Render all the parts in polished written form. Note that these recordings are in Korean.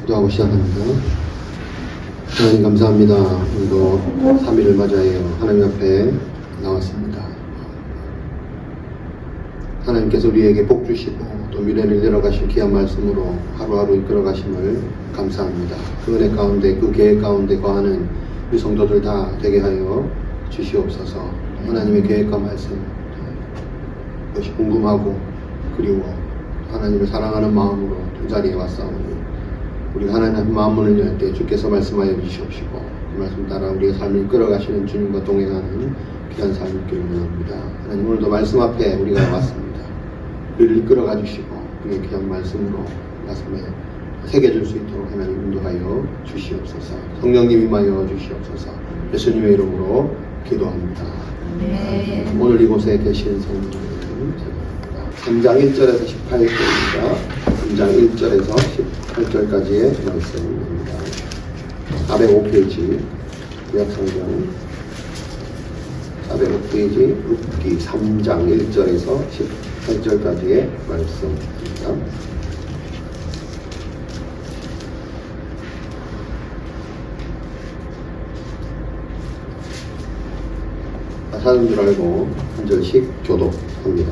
기도하고 시작합니다. 하나님 감사합니다. 오늘도 3일을 맞이하여 하나님 앞에 나왔습니다. 하나님께서 우리에게 복 주시고 또 미래를 열어가실 귀한 말씀으로 하루하루 이끌어 가심을 감사합니다. 그 은혜 가운데 그 계획 가운데 거하는 우리 성도들 다 되게 하여 주시옵소서. 하나님의 계획과 말씀 그것이 궁금하고 그리워 하나님을 사랑하는 마음으로 이 자리에 왔사오니 우리가 하나님 앞에 마음 문을 열 때 주께서 말씀하여 주시옵시고 그 말씀 따라 우리의 삶을 이끌어가시는 주님과 동행하는 귀한 삶을 있기를 원합니다. 하나님 오늘도 말씀 앞에 우리가 왔습니다. 우리를 이끌어가 주시고 우리의 귀한 말씀으로 말씀에 새겨줄 수 있도록 하나님 인도하여 주시옵소서. 성령님 임하여 주시옵소서. 예수님의 이름으로 기도합니다. 네. 오늘 이곳에 계신 성도님 3장 1절에서 18절입니다. 3장 1절에서 18절까지의 말씀입니다. 405페이지 구약성경 405페이지 룻기 3장 1절에서 18절까지의 말씀입니다. 사는 줄 알고 한 절씩 교독합니다.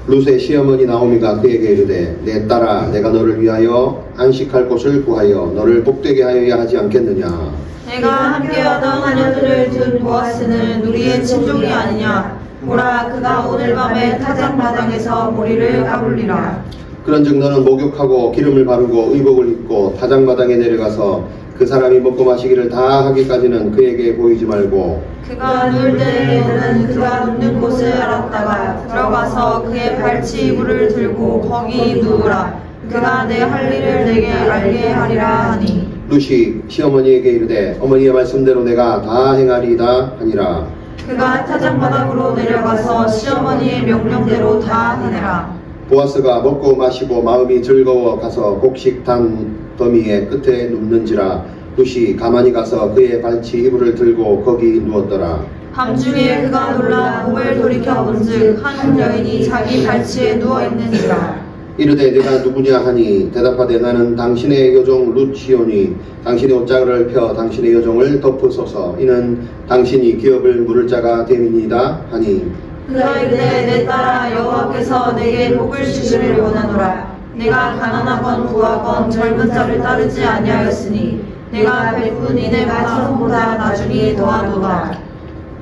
룻의 시어머니 나오미가 그에게 이르되 내 딸아 내가 너를 위하여 안식할 곳을 구하여 너를 복되게 하여야 하지 않겠느냐. 내가 함께하던 하녀들을 둔 보아스는 우리의 친족이 아니냐. 보라 그가 오늘 밤에 타작마당에서 머리를 까불리라. 그런즉 너는 목욕하고 기름을 바르고 의복을 입고 타작마당에 내려가서 그 사람이 먹고 마시기를 다 하기까지는 그에게 보이지 말고 그가 누울 때에는 그가 눕는 곳을 알았다가 들어가서 그의 발치 이불을 들고 거기 누우라. 그가 내 할 일을 내게 알게 하리라 하니. 룻이 시어머니에게 이르되 어머니의 말씀대로 내가 다 행하리이다 하니라. 그가 타작마당으로 내려가서 시어머니의 명령대로 다 하니라. 보아스가 먹고 마시고 마음이 즐거워 가서 곡식 단 더미의 끝에 눕는지라. 룻이 가만히 가서 그의 발치 이불을 들고 거기 누웠더라. 밤중에 그가 놀라 몸을 돌이켜 본즉 한 여인이 자기 발치에 누워있는지라. 이르되 내가 누구냐 하니 대답하되 나는 당신의 여종 룻이오니 당신의 옷자락을 펴 당신의 여종을 덮으소서. 이는 당신이 기업을 물을 자가 됨이니이다 하니. 그가 이르되 내 딸아 여호와께서 내게 복을 주시기를 원하노라. 내가 가난하건 부하건 젊은 자를 따르지 아니하였으니 내가 베푼 이내 마천보다 나중에 더하도다.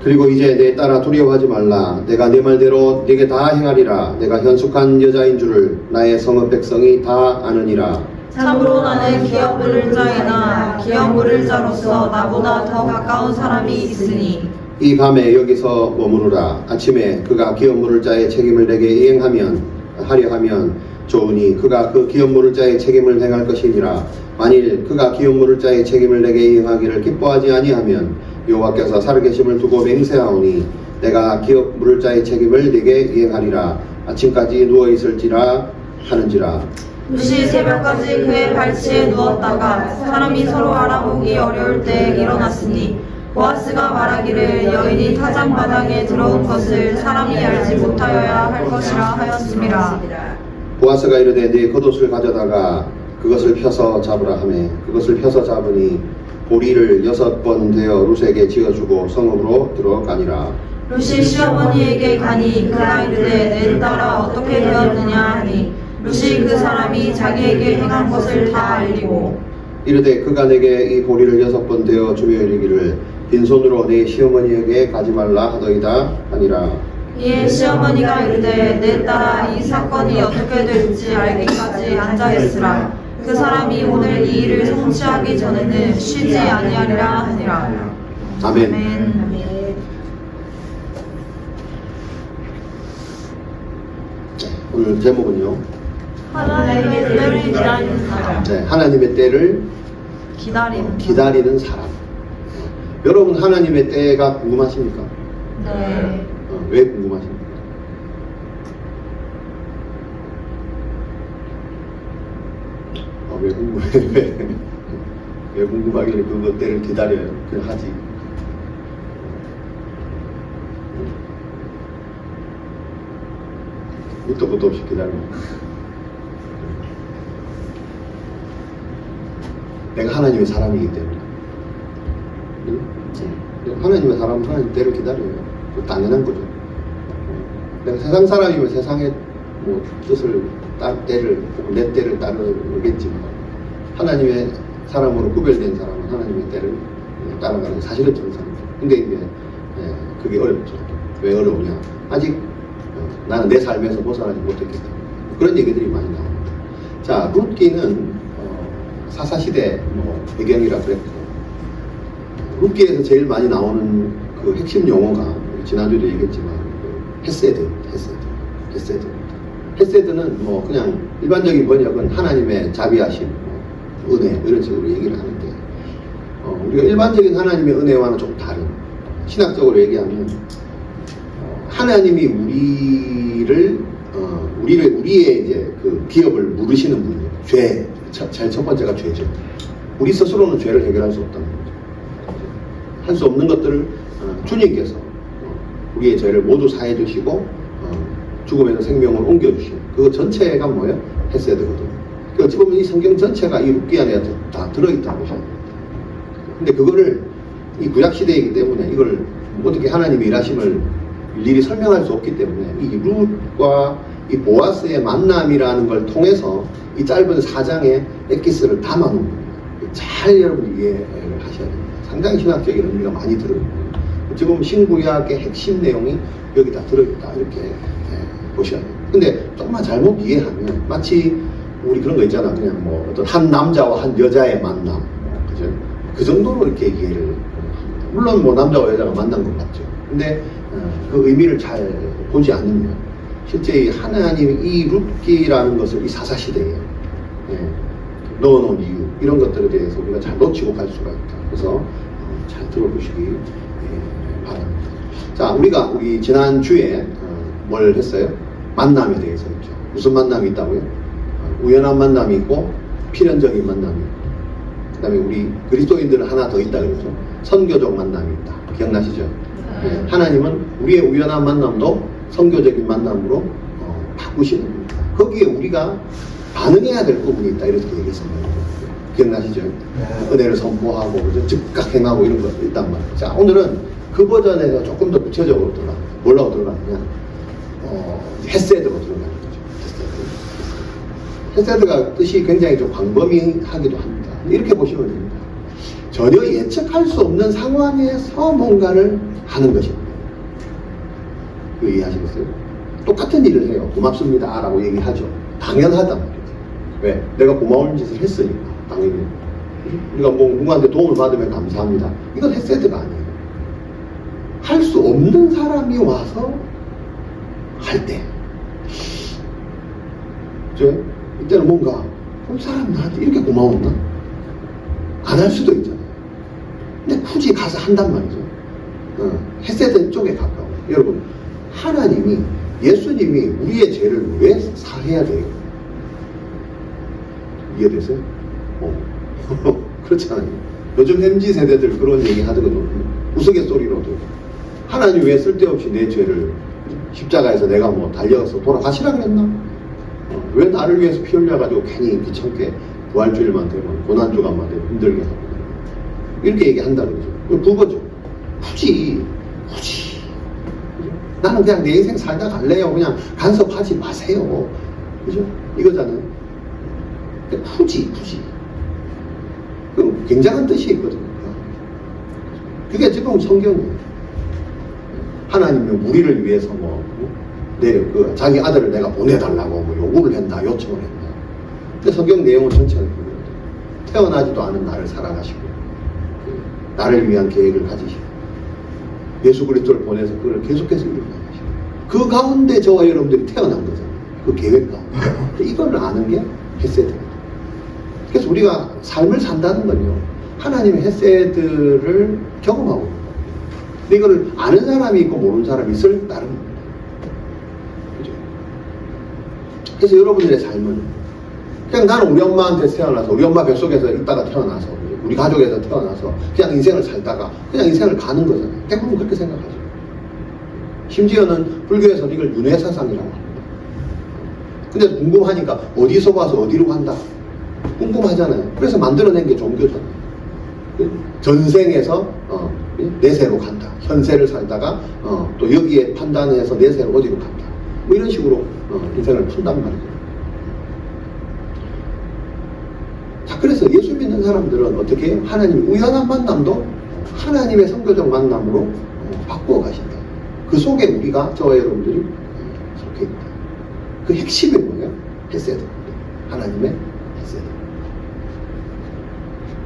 그리고 이제 내 딸아 두려워하지 말라. 내가 네 말대로 네게 다 행하리라. 내가 현숙한 여자인 줄을 나의 성읍 백성이 다 아느니라. 참으로 나는 기업 물을 자이나 기업 물을 자로서 나보다 더 가까운 사람이 있으니 이 밤에 여기서 머무르라. 아침에 그가 기업 물을 자의 책임을 내게 하려 하면 좋으니 그가 그 기업 물을 자의 책임을 행할 것이니라. 만일 그가 기업 물을 자의 책임을 내게 이행하기를 기뻐하지 아니하면 여호와께서 살아계심을 두고 맹세하오니 내가 기업 물을 자의 책임을 내게 이행하리라. 아침까지 누워 있을지라 하는지라. 룻이 새벽까지 그의 발치에 누웠다가 사람이 서로 알아보기 어려울 때 일어났으니 보아스가 말하기를 여인이 타작마당에 들어온 것을 사람이 알지 못하여야 할 것이라 하였음이라. 보아스가 이르되 네 겉옷을 가져다가 그것을 펴서 잡으라 하매 그것을 펴서 잡으니 보리를 6번 되어 룻에게 지어주고 성읍으로 들어가니라. 룻이 시어머니에게 가니 그가 이르되 내 딸아 어떻게 되었느냐 하니 룻이 그 사람이 자기에게 행한 것을 다 알리고 이르되 그가 내게 이 보리를 6번 되어 주며 이르기를 빈손으로 내 시어머니에게 가지 말라 하더이다 하니라. 이에 시어머니가 이르되 내 딸아 이 사건이 어떻게 될지 알기까지 앉아있으라. 그 사람이 오늘 이 일을 성취하기 전에는 쉬지 아니하리라 하니라. 아멘. 오늘 제목은요. 하나님의 때를 기다리는 사람. 네, 하나님의 때를 기다리는 사람. 여러분 하나님의 때가 궁금하십니까? 네. 왜 궁금하십니까? 왜 궁금해? 왜 궁금하길래 그것 때를 기다려요? 그냥 하지. 밑도 끝도 없이 기다려. 내가 하나님의 사람이기 때문에. 하나님의 사람은 하나님 때를 기다려요. 그 당연한 거죠. 내가 세상 사람이면 세상의 뭐 뜻을 때를 내 때를 따르겠지만 하나님의 사람으로 구별된 사람은 하나님의 때를 따라가는 게 사실은 정상이죠. 근데 이제 그게 어렵죠. 왜 어려우냐? 아직 나는 내 삶에서 벗어나지 못했기 때문에 그런 얘기들이 많이 나옵니다. 자, 룻기는 사사시대 뭐 배경이라 그랬고 룻기에서 제일 많이 나오는 그 핵심 용어가 지난주에도 얘기했지만 헤세드는 뭐 그냥 일반적인 번역은 하나님의 자비하심, 은혜 이런 식으로 얘기를 하는데 우리가 일반적인 하나님의 은혜와는 좀 다른 신학적으로 얘기하면 하나님이 우리의 이제 그 기업을 물으시는 분이에요. 죄, 제일 첫 번째가 죄죠. 우리 스스로는 죄를 해결할 수 없다는 거죠. 할 수 없는 것들을 주님께서 우리의 죄를 모두 사해 주시고 죽음에서 생명을 옮겨주시는 그거 전체가 뭐예요? 헤세드거든요. 그러니까 어찌 보면 이 성경 전체가 이 룻기 안에 다 들어있다고 보셔야 됩니다. 근데 그거를 이 구약시대이기 때문에 이걸 어떻게 하나님의 일하심을 일일이 설명할 수 없기 때문에 이 룻과 이 보아스의 만남이라는 걸 통해서 이 짧은 4장의 엑기스를 담아놓은 거예요. 잘 여러분이 이해를 하셔야 됩니다. 상당히 신학적인 의미가 많이 들어있고요. 어찌 보면 신구약의 핵심 내용이 여기 다 들어있다 이렇게 보셔야 돼요. 근데 조금만 잘못 이해하면 마치 우리 그런 거 있잖아. 그냥 뭐 어떤 한 남자와 한 여자의 만남, 그죠? 그 정도로 이렇게 이해를 합니다. 물론 뭐 남자와 여자가 만난 것 같죠. 근데 그 의미를 잘 보지 않으면 실제 하나님이 이 룻기라는 것을 이 사사시대에 넣어놓은 이유 이런 것들에 대해서 우리가 잘 놓치고 갈 수가 있다. 그래서 잘 들어보시기 바랍니다. 자, 우리 지난주에 뭘 했어요? 만남에 대해서 했죠. 무슨 만남이 있다고요? 우연한 만남이 있고 필연적인 만남이 있고 그 다음에 우리 그리스도인들은 하나 더 있다 그러죠. 선교적 만남이 있다. 기억나시죠? 네. 하나님은 우리의 우연한 만남도 선교적인 만남으로 바꾸시는 겁니다. 거기에 우리가 반응해야 될 부분이 있다 이렇게 얘기했습니다. 기억나시죠? 은혜를 선포하고 그죠? 즉각 행하고 이런 거 있단 말이에요. 자, 오늘은 그 버전에서 조금 더 구체적으로 들어갑니다. 뭐라고 들어가느냐? 헤세드로 들어가는 거죠. 헤세드가 뜻이 굉장히 좀 광범위하기도 합니다. 이렇게 보시면 됩니다. 전혀 예측할 수 없는 상황에서 뭔가를 하는 것입니다. 그 이해하시겠어요? 똑같은 일을 해요. 고맙습니다 라고 얘기하죠. 당연하단 말이죠. 왜? 내가 고마운 짓을 했으니까 당연히 우리가 뭐 누구한테 도움을 받으면 감사합니다. 이건 헤세드가 아니에요. 할 수 없는 사람이 와서 할 때 이때는 뭔가 이 사람 나한테 이렇게 고마웠나? 안 할 수도 있잖아요. 근데 굳이 가서 한단 말이죠. 헤세드 쪽에 가까워. 여러분, 하나님이 예수님이 우리의 죄를 왜 사해야 돼요? 이해되세요? 그렇잖아요. 요즘 MZ 세대들 그런 얘기 하거든요. 우스갯소리로도 하나님 왜 쓸데없이 내 죄를 십자가에서 내가 뭐 달려서 돌아가시라 그랬나? 왜 나를 위해서 피 흘려가지고 괜히 귀찮게 부활주일만 되면 고난주간만 되면 힘들게 하고 이렇게 얘기한다 그러죠. 그거죠. 굳이 나는 그냥 내 인생 살다 갈래요. 그냥 간섭하지 마세요. 그죠? 이거잖아요. 굳이 그 굉장한 뜻이 있거든요. 그게 지금 성경이에요. 하나님은 우리를 위해서 자기 아들을 내가 보내달라고 요구를 했나 요청을 했나. 근데 성경 내용은 전체를 보면 태어나지도 않은 나를 사랑하시고 나를 위한 계획을 가지시고 예수 그리스도를 보내서 그걸 계속해서 이루어가시고 그 가운데 저와 여러분들이 태어난 거잖아요. 그 계획 가운데. 이걸 아는 게 헤세드입니다. 그래서 우리가 삶을 산다는 건요, 하나님의 헤세드를 경험하고 있는 거예요. 근데 이거를 아는 사람이 있고 모르는 사람이 있을 나름 겁니다. 그죠? 그래서 여러분들의 삶은 그냥 나는 우리 엄마한테 태어나서 우리 엄마 뱃속에서 있다가 태어나서 우리 가족에서 태어나서 그냥 인생을 살다가 그냥 인생을 가는 거잖아요. 대부분 그렇게 생각하죠. 심지어는 불교에서는 이걸 윤회사상이라고 합니다. 근데 궁금하니까 어디서 와서 어디로 간다? 궁금하잖아요. 그래서 만들어낸 게 종교잖아요. 전생에서 내세로 간다. 현세를 살다가 또 여기에 판단해서 내세로 어디로 간다. 뭐 이런 식으로 인생을 푼단 말이에요. 자, 그래서 예수 믿는 사람들은 어떻게 해요? 하나님 우연한 만남도 하나님의 선교적 만남으로 바꾸어 가신다. 그 속에 우리가 저와 여러분들이 속해 있다. 그 핵심이 뭐예요? 헤세드. 하나님의 헤세드.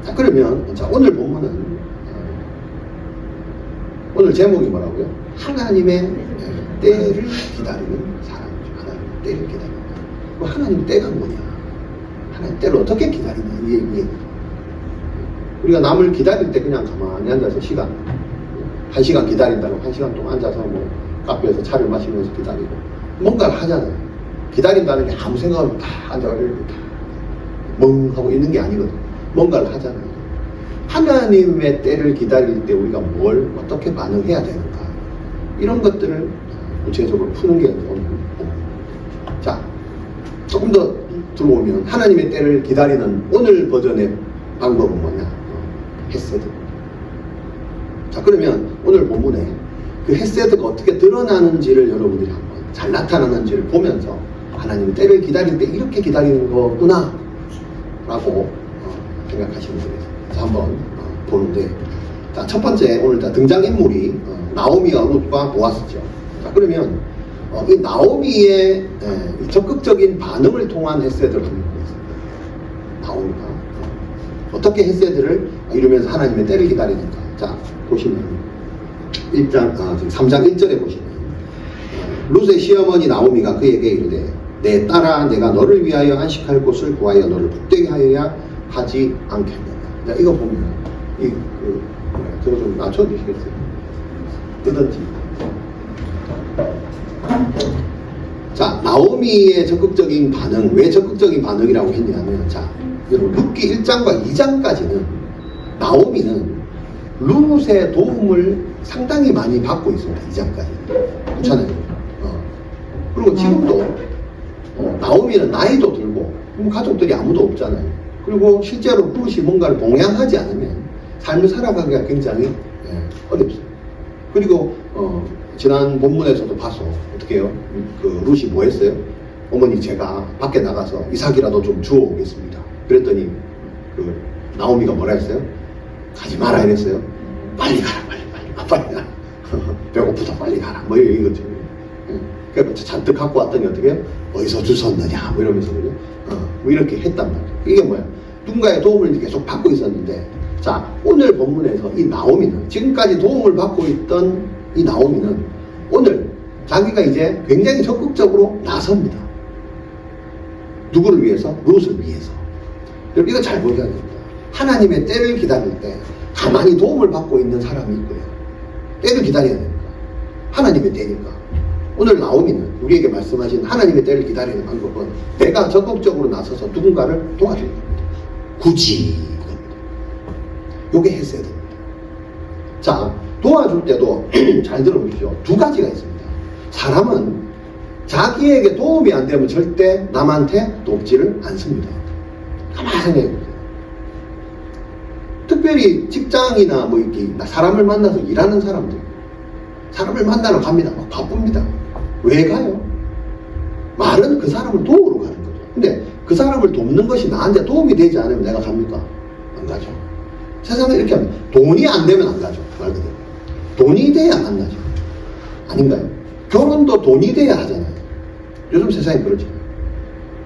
자, 그러면 자, 오늘 본문은 오늘 제목이 뭐라고요? 하나님의 때를 기다리는 사람이죠. 하나님의 때를 기다리는 사람. 하나님 때가 뭐냐? 하나님 때를 어떻게 기다리냐? 이 얘기. 우리가 남을 기다릴 때 그냥 가만히 앉아서 시간, 1시간 기다린다고 1시간 동안 앉아서 뭐 카페에서 차를 마시면서 기다리고 뭔가를 하잖아요. 기다린다는 게 아무 생각 없이 다 앉아가지고 멍 하고 있는 게 아니거든. 뭔가를 하잖아요. 하나님의 때를 기다릴 때 우리가 뭘 어떻게 반응해야 되는가, 이런 것들을 구체적으로 푸는 게 오늘. 자, 조금 더 들어오면 하나님의 때를 기다리는 오늘 버전의 방법은 뭐냐? 헤세드. 자, 그러면 오늘 본문에 그 헤세드가 어떻게 드러나는지를 여러분들이 한번 잘 나타나는지를 보면서 하나님의 때를 기다릴 때 이렇게 기다리는 거구나 라고 생각하시면 되겠습니다. 자, 한번 보는데, 자, 첫 번째 오늘 등장인물이 나오미와 룻과 보아스죠. 자, 그러면 이 나오미의 이 적극적인 반응을 통한 헤세드를 한번 보겠습니다. 나오미가 어떻게 헤세드를 이루면서 하나님의 때를 기다리는가. 자, 보시면 3장 1절에 보시면 룻의 시어머니 나오미가 그에게 이르되 내 딸아, 내가 너를 위하여 안식할 곳을 구하여 너를 복되게 하여야 하지 않겠느냐. 자, 이거 보면 저거 좀 낮춰주시겠어요? 뜨든지. 자, 나오미의 적극적인 반응, 왜 적극적인 반응이라고 했냐면, 자, 여러분 룻기 1장과 2장까지는 나오미는 룻의 도움을 상당히 많이 받고 있습니다. 2장까지. 그렇잖아요. 그리고 지금도 나오미는 나이도 들고 가족들이 아무도 없잖아요. 그리고 실제로 룻이 뭔가를 봉양하지 않으면 삶을 살아가기가 굉장히 어렵습니다. 그리고 지난 본문에서도 봐서 어떻게 해요? 그 룻이 뭐 했어요? 어머니, 제가 밖에 나가서 이삭이라도 좀 주워 오겠습니다. 그랬더니 그 나오미가 뭐라 했어요? 가지 마라 이랬어요. 빨리 가라, 빨리 가라. 배고프다, 빨리 가라. 뭐 이거죠. 그래서 잔뜩 갖고 왔더니 어떻게 해요? 어디서 주웠느냐 뭐 이러면서 뭐 이렇게 했단 말이에요. 이게 뭐야? 누군가의 도움을 계속 받고 있었는데, 자, 오늘 본문에서 이 나오미는, 지금까지 도움을 받고 있던 이 나오미는 오늘 자기가 이제 굉장히 적극적으로 나섭니다. 누구를 위해서? 룻을 위해서. 여러분, 이거 잘 보셔야 됩니다. 하나님의 때를 기다릴 때 가만히 도움을 받고 있는 사람이 있고요. 때를 기다려야 됩니다. 하나님의 때니까. 오늘 나오미는 우리에게 말씀하신 하나님의 때를 기다리는 방법은 내가 적극적으로 나서서 누군가를 도와주는 겁니다. 굳이 겁니다. 요게 헤세드입니다. 자, 도와줄 때도 잘 들어보십시오. 두 가지가 있습니다. 사람은 자기에게 도움이 안 되면 절대 남한테 돕지를 않습니다. 가만히 생각해 보세요. 특별히 직장이나 뭐 이렇게 사람을 만나서 일하는 사람들, 사람을 만나러 갑니다. 막 바쁩니다. 왜 가요? 말은 그 사람을 도우러 가는 거죠. 근데 그 사람을 돕는 것이 나한테 도움이 되지 않으면 내가 갑니까? 안 가죠. 세상에 이렇게 하면 돈이 안 되면 안 가죠. 말 그대로. 돈이 돼야 만나죠. 아닌가요? 결혼도 돈이 돼야 하잖아요. 요즘 세상이 그렇죠.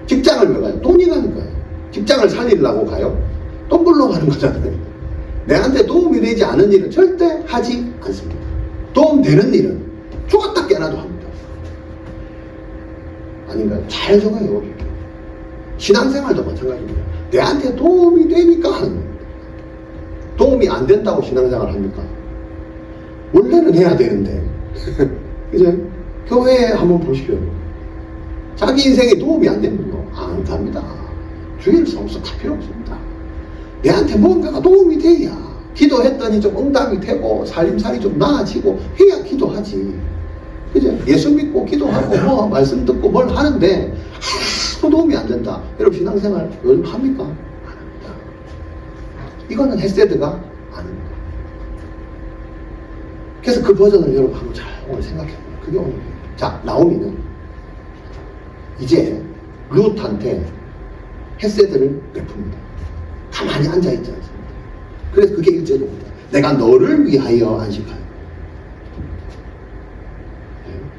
직장을 왜 가요? 돈이 가니까요. 직장을 살리려고 가요? 돈 벌러 가는 거잖아요. 내한테 도움이 되지 않은 일은 절대 하지 않습니다. 도움되는 일은 죽었다 깨나도 합니다. 아닌가요? 잘 적어요. 신앙생활도 마찬가지입니다. 내한테 도움이 되니까 하는 겁니다. 도움이 안 된다고 신앙생활 합니까? 원래는 해야 되는데 이제 교회에 한번 보시죠. 자기 인생에 도움이 안 되면 안 갑니다. 주일 성수 다 필요 없습니다. 내한테 뭔가가 도움이 돼야, 기도했더니 좀 응답이 되고 살림살이 좀 나아지고 해야 기도하지. 그죠? 예수 믿고 기도하고 뭐 말씀 듣고 뭘 하는데 아무 도움이 안 된다. 여러분 신앙생활 요즘 합니까? 안 합니다. 이거는 헤세드가 아닙니다. 그래서 그 버전을 여러분 한번 잘 오늘 생각해보세요. 그게 오늘. 자, 나오미는 이제 룻한테 헤세드를 베풉니다. 가만히 앉아있지 않습니다. 그래서 그게 1절입니다. 내가 너를 위하여 안식하여.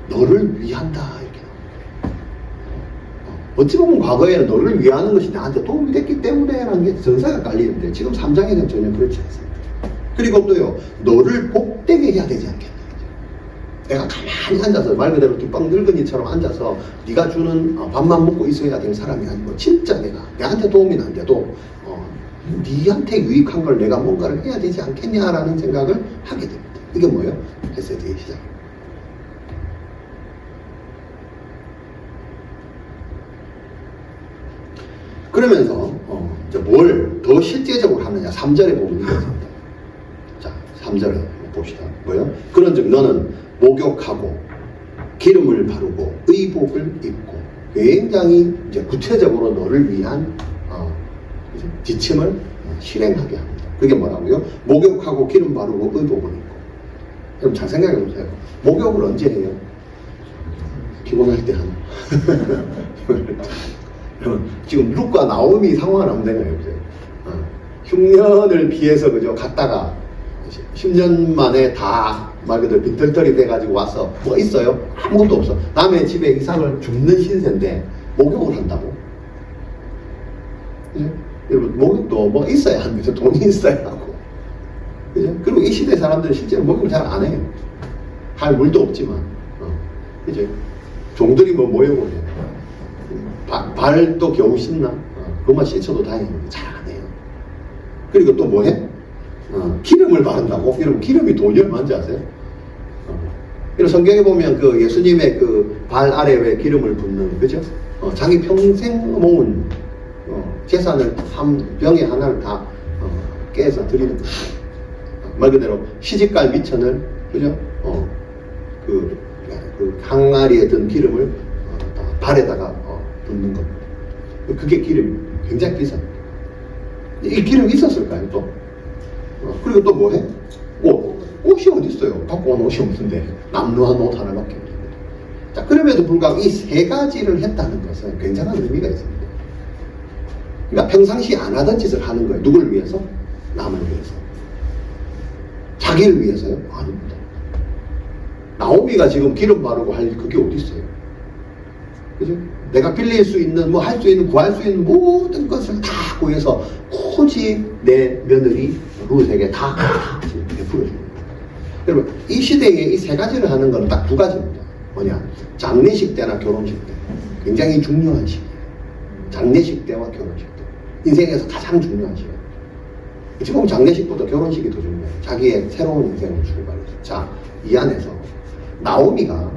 너를 위한다. 이렇게. 어찌 보면 과거에는 너를 위하는 것이 나한테 도움이 됐기 때문에 라는 게 전사가 깔리는데 지금 3장에는 전혀 그렇지 않습니다. 그리고 또요, 너를 복되게 해야 되지 않겠냐. 내가 가만히 앉아서 말 그대로 뒷방 늙은이처럼 앉아서 네가 주는 밥만 먹고 있어야 될 사람이 아니고 진짜 내가 내한테 도움이 안 돼도 네한테 유익한 걸 내가 뭔가를 해야 되지 않겠냐라는 생각을 하게 됩니다. 이게 뭐예요? 헤세드의 시작. 그러면서 이제 뭘 더 실제적으로 하느냐. 3절에 보면 이거입니다. 자, 3절에 봅시다. 뭐예요? 그런즉 너는 목욕하고 기름을 바르고 의복을 입고 굉장히 이제 구체적으로 너를 위한 지침을 실행하게 합니다. 그게 뭐라고요? 목욕하고 기름 바르고 의복을 입고. 여러분 잘 생각해 보세요. 목욕을 언제 해요? 피곤할 때 하나. 여러분 지금 룻과 나오미 상황을 한번 생각해 보세요. 6년을 피해서 그죠 갔다가 10년 만에 다 말 그대로 빈털털이 돼가지고 와서 뭐 있어요? 아무것도 없어. 남의 집에 이삭을 줍는 신세인데 목욕을 한다고? 그죠? 여러분 목욕도 뭐 있어야 합니다. 돈이 있어야 하고. 그죠? 그리고 이 시대 사람들은 실제로 목욕을 잘 안 해요. 할 물도 없지만. 그죠? 종들이 뭐 목욕을 해요. 발도 겨우 씻나? 그것만 씻어도 다행입니다. 잘 안 해요. 그리고 또 뭐 해? 기름을 바른다고? 여러분 기름이 돈이 얼마인지 아세요? 그리고 성경에 보면 그 예수님의 그 발 아래 왜 기름을 붓는, 그죠? 자기 평생 모은 재산을 한 병에 하나를 다 깨서 드리는 거예요. 말 그대로 시집갈 미천을, 그죠? 그 항아리에 든 기름을 발에다가 붓는 겁니다. 그게 기름이 굉장히 비쌉니다. 이 기름이 있었을까요, 또? 그리고 또 뭐 해? 옷이 어디 있어요? 갖고 온 옷이 없는데 남루한 옷 하나밖에 없는데. 자, 그럼에도 불구하고 이 세 가지를 했다는 것은 굉장한 의미가 있습니다. 그러니까 평상시 안 하던 짓을 하는 거예요. 누굴 위해서? 남을 위해서. 자기를 위해서요? 아닙니다. 나오미가 지금 기름 바르고 할 그게 어디 있어요? 그죠? 내가 빌릴 수 있는, 뭐 할 수 있는, 구할 수 있는 모든 것을 다 구해서 오직 내 며느리 룻에게 다 베풀어 줍니다. 여러분, 이 시대에 이 세 가지를 하는 건 딱 두 가지입니다. 뭐냐? 장례식 때나 결혼식 때. 굉장히 중요한 시기예요. 장례식 때와 결혼식 때. 인생에서 가장 중요한 시기예요. 지금 장례식보다 결혼식이 더 중요해요. 자기의 새로운 인생을 출발해서. 자, 이 안에서 나오미가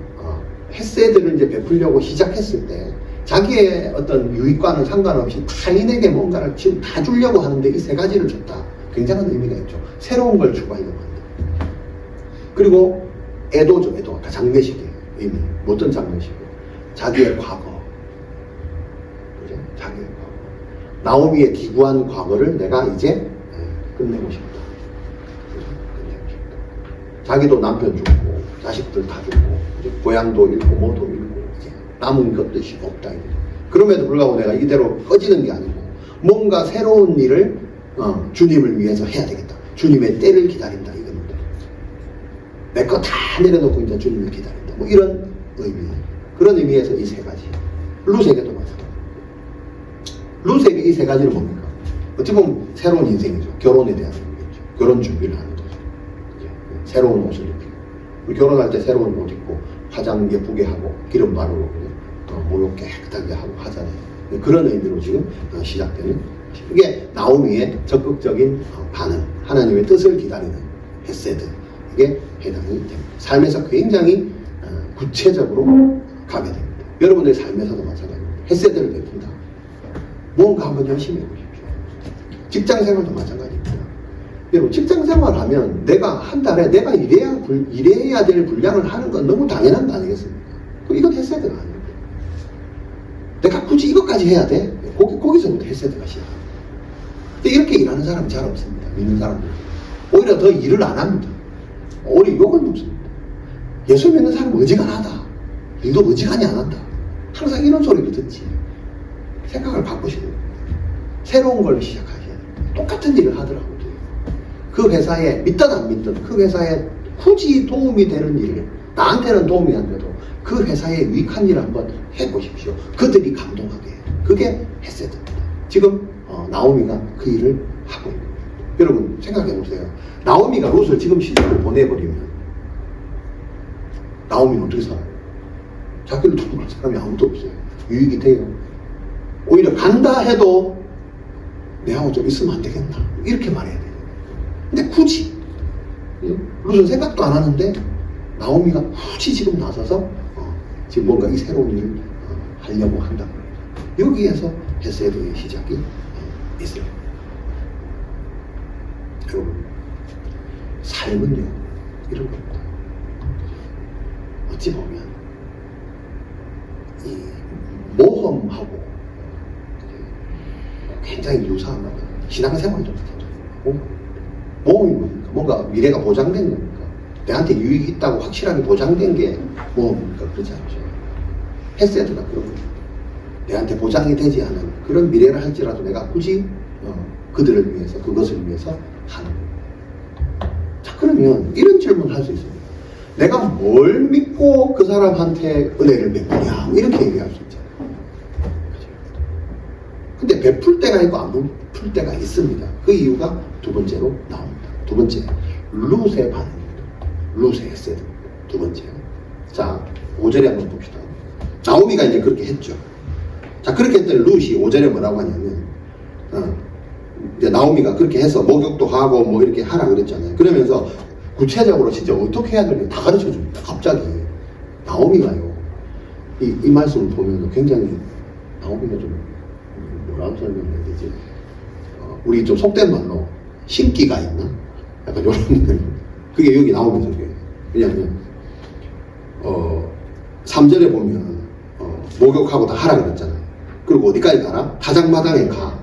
헤세드를 이제 베풀려고 시작했을 때 자기의 어떤 유익과는 상관없이 타인에게 뭔가를 지금 다 주려고 하는데 이 세 가지를 줬다. 굉장한 의미가 있죠. 새로운 걸 추구하려고 한다. 그리고 애도죠, 애도. 아까 장례식이에요. 의미. 어떤 장례식이에요? 자기의 과거. 그죠? 자기의 과거. 나오미의 기구한 과거를 내가 이제 끝내고 싶다. 그죠? 끝내고 싶다. 자기도 남편 죽고, 자식들 다 죽고, 그죠? 고향도 잃고, 뭐도 잃고, 이제 남은 것들이 없다. 그럼에도 불구하고 내가 이대로 꺼지는 게 아니고, 뭔가 새로운 일을 주님을 위해서 해야 되겠다. 주님의 때를 기다린다. 이겁니다. 내 거 다 내려놓고 이제 주님을 기다린다. 뭐 이런 의미. 그런 의미에서 이 세 가지. 룻에게도 마찬가지. 룻에게 이 세 가지는 뭡니까? 어찌 보면 새로운 인생이죠. 결혼에 대한 의미죠. 결혼 준비를 하는 거죠. 새로운 옷을 입히고. 결혼할 때 새로운 옷 입고, 화장 예쁘게 하고, 기름 바르고, 목욕 깨끗하게 하고 하잖아요. 그런 의미로 지금 시작되는. 이게 나오미의 적극적인 반응, 하나님의 뜻을 기다리는 헤세드, 이게 해당이 됩니다. 삶에서 굉장히 구체적으로 가게 됩니다. 여러분의 삶에서도 마찬가지입니다. 헤세드를 베푼다. 뭔가 한번 열심히 해보십시오. 직장생활도 마찬가지입니다. 여러분 직장생활 하면 내가 한 달에 내가 일해야 될 분량을 하는 건 너무 당연한 거 아니겠습니까? 그럼 이건 헤세드가 아닙니다. 내가 굳이 이것까지 그것까지 해야 돼? 거기서부터 헤세드가 시작합니다. 근데 이렇게 일하는 사람이 잘 없습니다. 믿는 사람들. 오히려 더 일을 안 합니다. 오히려 욕을 먹습니다. 예수 믿는 사람은 어지간하다. 일도 어지간히 안 한다. 항상 이런 소리를 듣지. 생각을 바꾸시는 거예요. 새로운 걸 시작하셔야 돼요. 똑같은 일을 하더라고요. 그 회사에 믿든 안 믿든 그 회사에 굳이 도움이 되는 일을 나한테는 도움이 안 돼도 그 회사에 유익한 일을 한번 해보십시오. 그들이 감동하게 해요. 그게 헤세드입니다. 지금 나오미가 그 일을 하고 있는 거예요. 여러분 생각해 보세요. 나오미가 롯을 지금 시집을 보내버리면 나오미는 어떻게 살아요? 자기를 도움할 사람이 아무도 없어요. 유익이 돼요. 오히려 간다 해도 내하고 좀 있으면 안 되겠나 이렇게 말해야 돼요. 근데 굳이 롯은 생각도 안 하는데 나오미가 굳이 지금 나서서 지금 뭔가 이 새로운 일을 하려고 한다. 여기에서 헤세드의 시작이 있어요. 여러분 삶은요 이런 겁니다. 어찌 보면 이 모험하고 굉장히 유사한 거예요. 신앙생활도 마찬가지고 모험이 뭡니까? 뭔가 미래가 보장된 겁니까? 내한테 유익이 있다고 확실하게 보장된 게 모험입니까? 그렇지 않죠. 헤세드가 그런 겁니다. 내한테 보장이 되지 않은 그런 미래를 할지라도 내가 굳이 그들을 위해서 그것을 위해서 하는 거예요. 자 그러면 이런 질문을 할 수 있습니다. 내가 뭘 믿고 그 사람한테 은혜를 베푸냐 이렇게 얘기할 수 있잖아요. 그죠? 근데 베풀 때가 있고 안 베풀 때가 있습니다. 그 이유가 두 번째로 나옵니다. 두 번째 룻의 반응입니다. 룻의 헤세드 두 번째. 자 5절에 한번 봅시다. 나오미가 이제 그렇게 했죠. 자 그렇게 했더니 룻이 5절에 뭐라고 하냐면 이제 나오미가 그렇게 해서 목욕도 하고 뭐 이렇게 하라 그랬잖아요. 그러면서 구체적으로 진짜 어떻게 해야 될지 다 가르쳐 줍니다. 갑자기 나오미가요. 이 말씀을 보면 굉장히 나오미가 좀 뭐라고 설명해야 되지? 우리 좀 속된 말로 신기가 있나? 약간 이런 그게 여기 나오면서 그래요. 왜냐하면 3절에 보면 목욕하고 다 하라 그랬잖아요. 그리고 어디까지 가라? 타작마당에 가.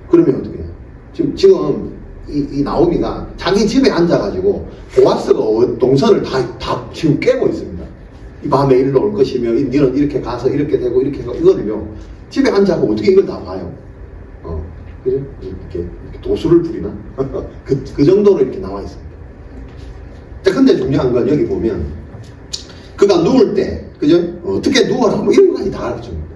그러면 어떻게 해요? 지금 이 나오미가 자기 집에 앉아가지고 보아스가 동선을 다 지금 깨고 있습니다. 이 밤에 일로 올 것이며 너는 이렇게 가서 이렇게 되고 이렇게 하고 이거를요 집에 앉아고 어떻게 이걸 다 봐요? 그죠? 이렇게 도수를 부리나? 그 정도로 이렇게 나와 있습니다. 자, 근데 중요한 건 여기 보면 그가 누울 때 그죠? 어떻게 누워라 뭐 이런 것까지 다 가르쳐줍니다.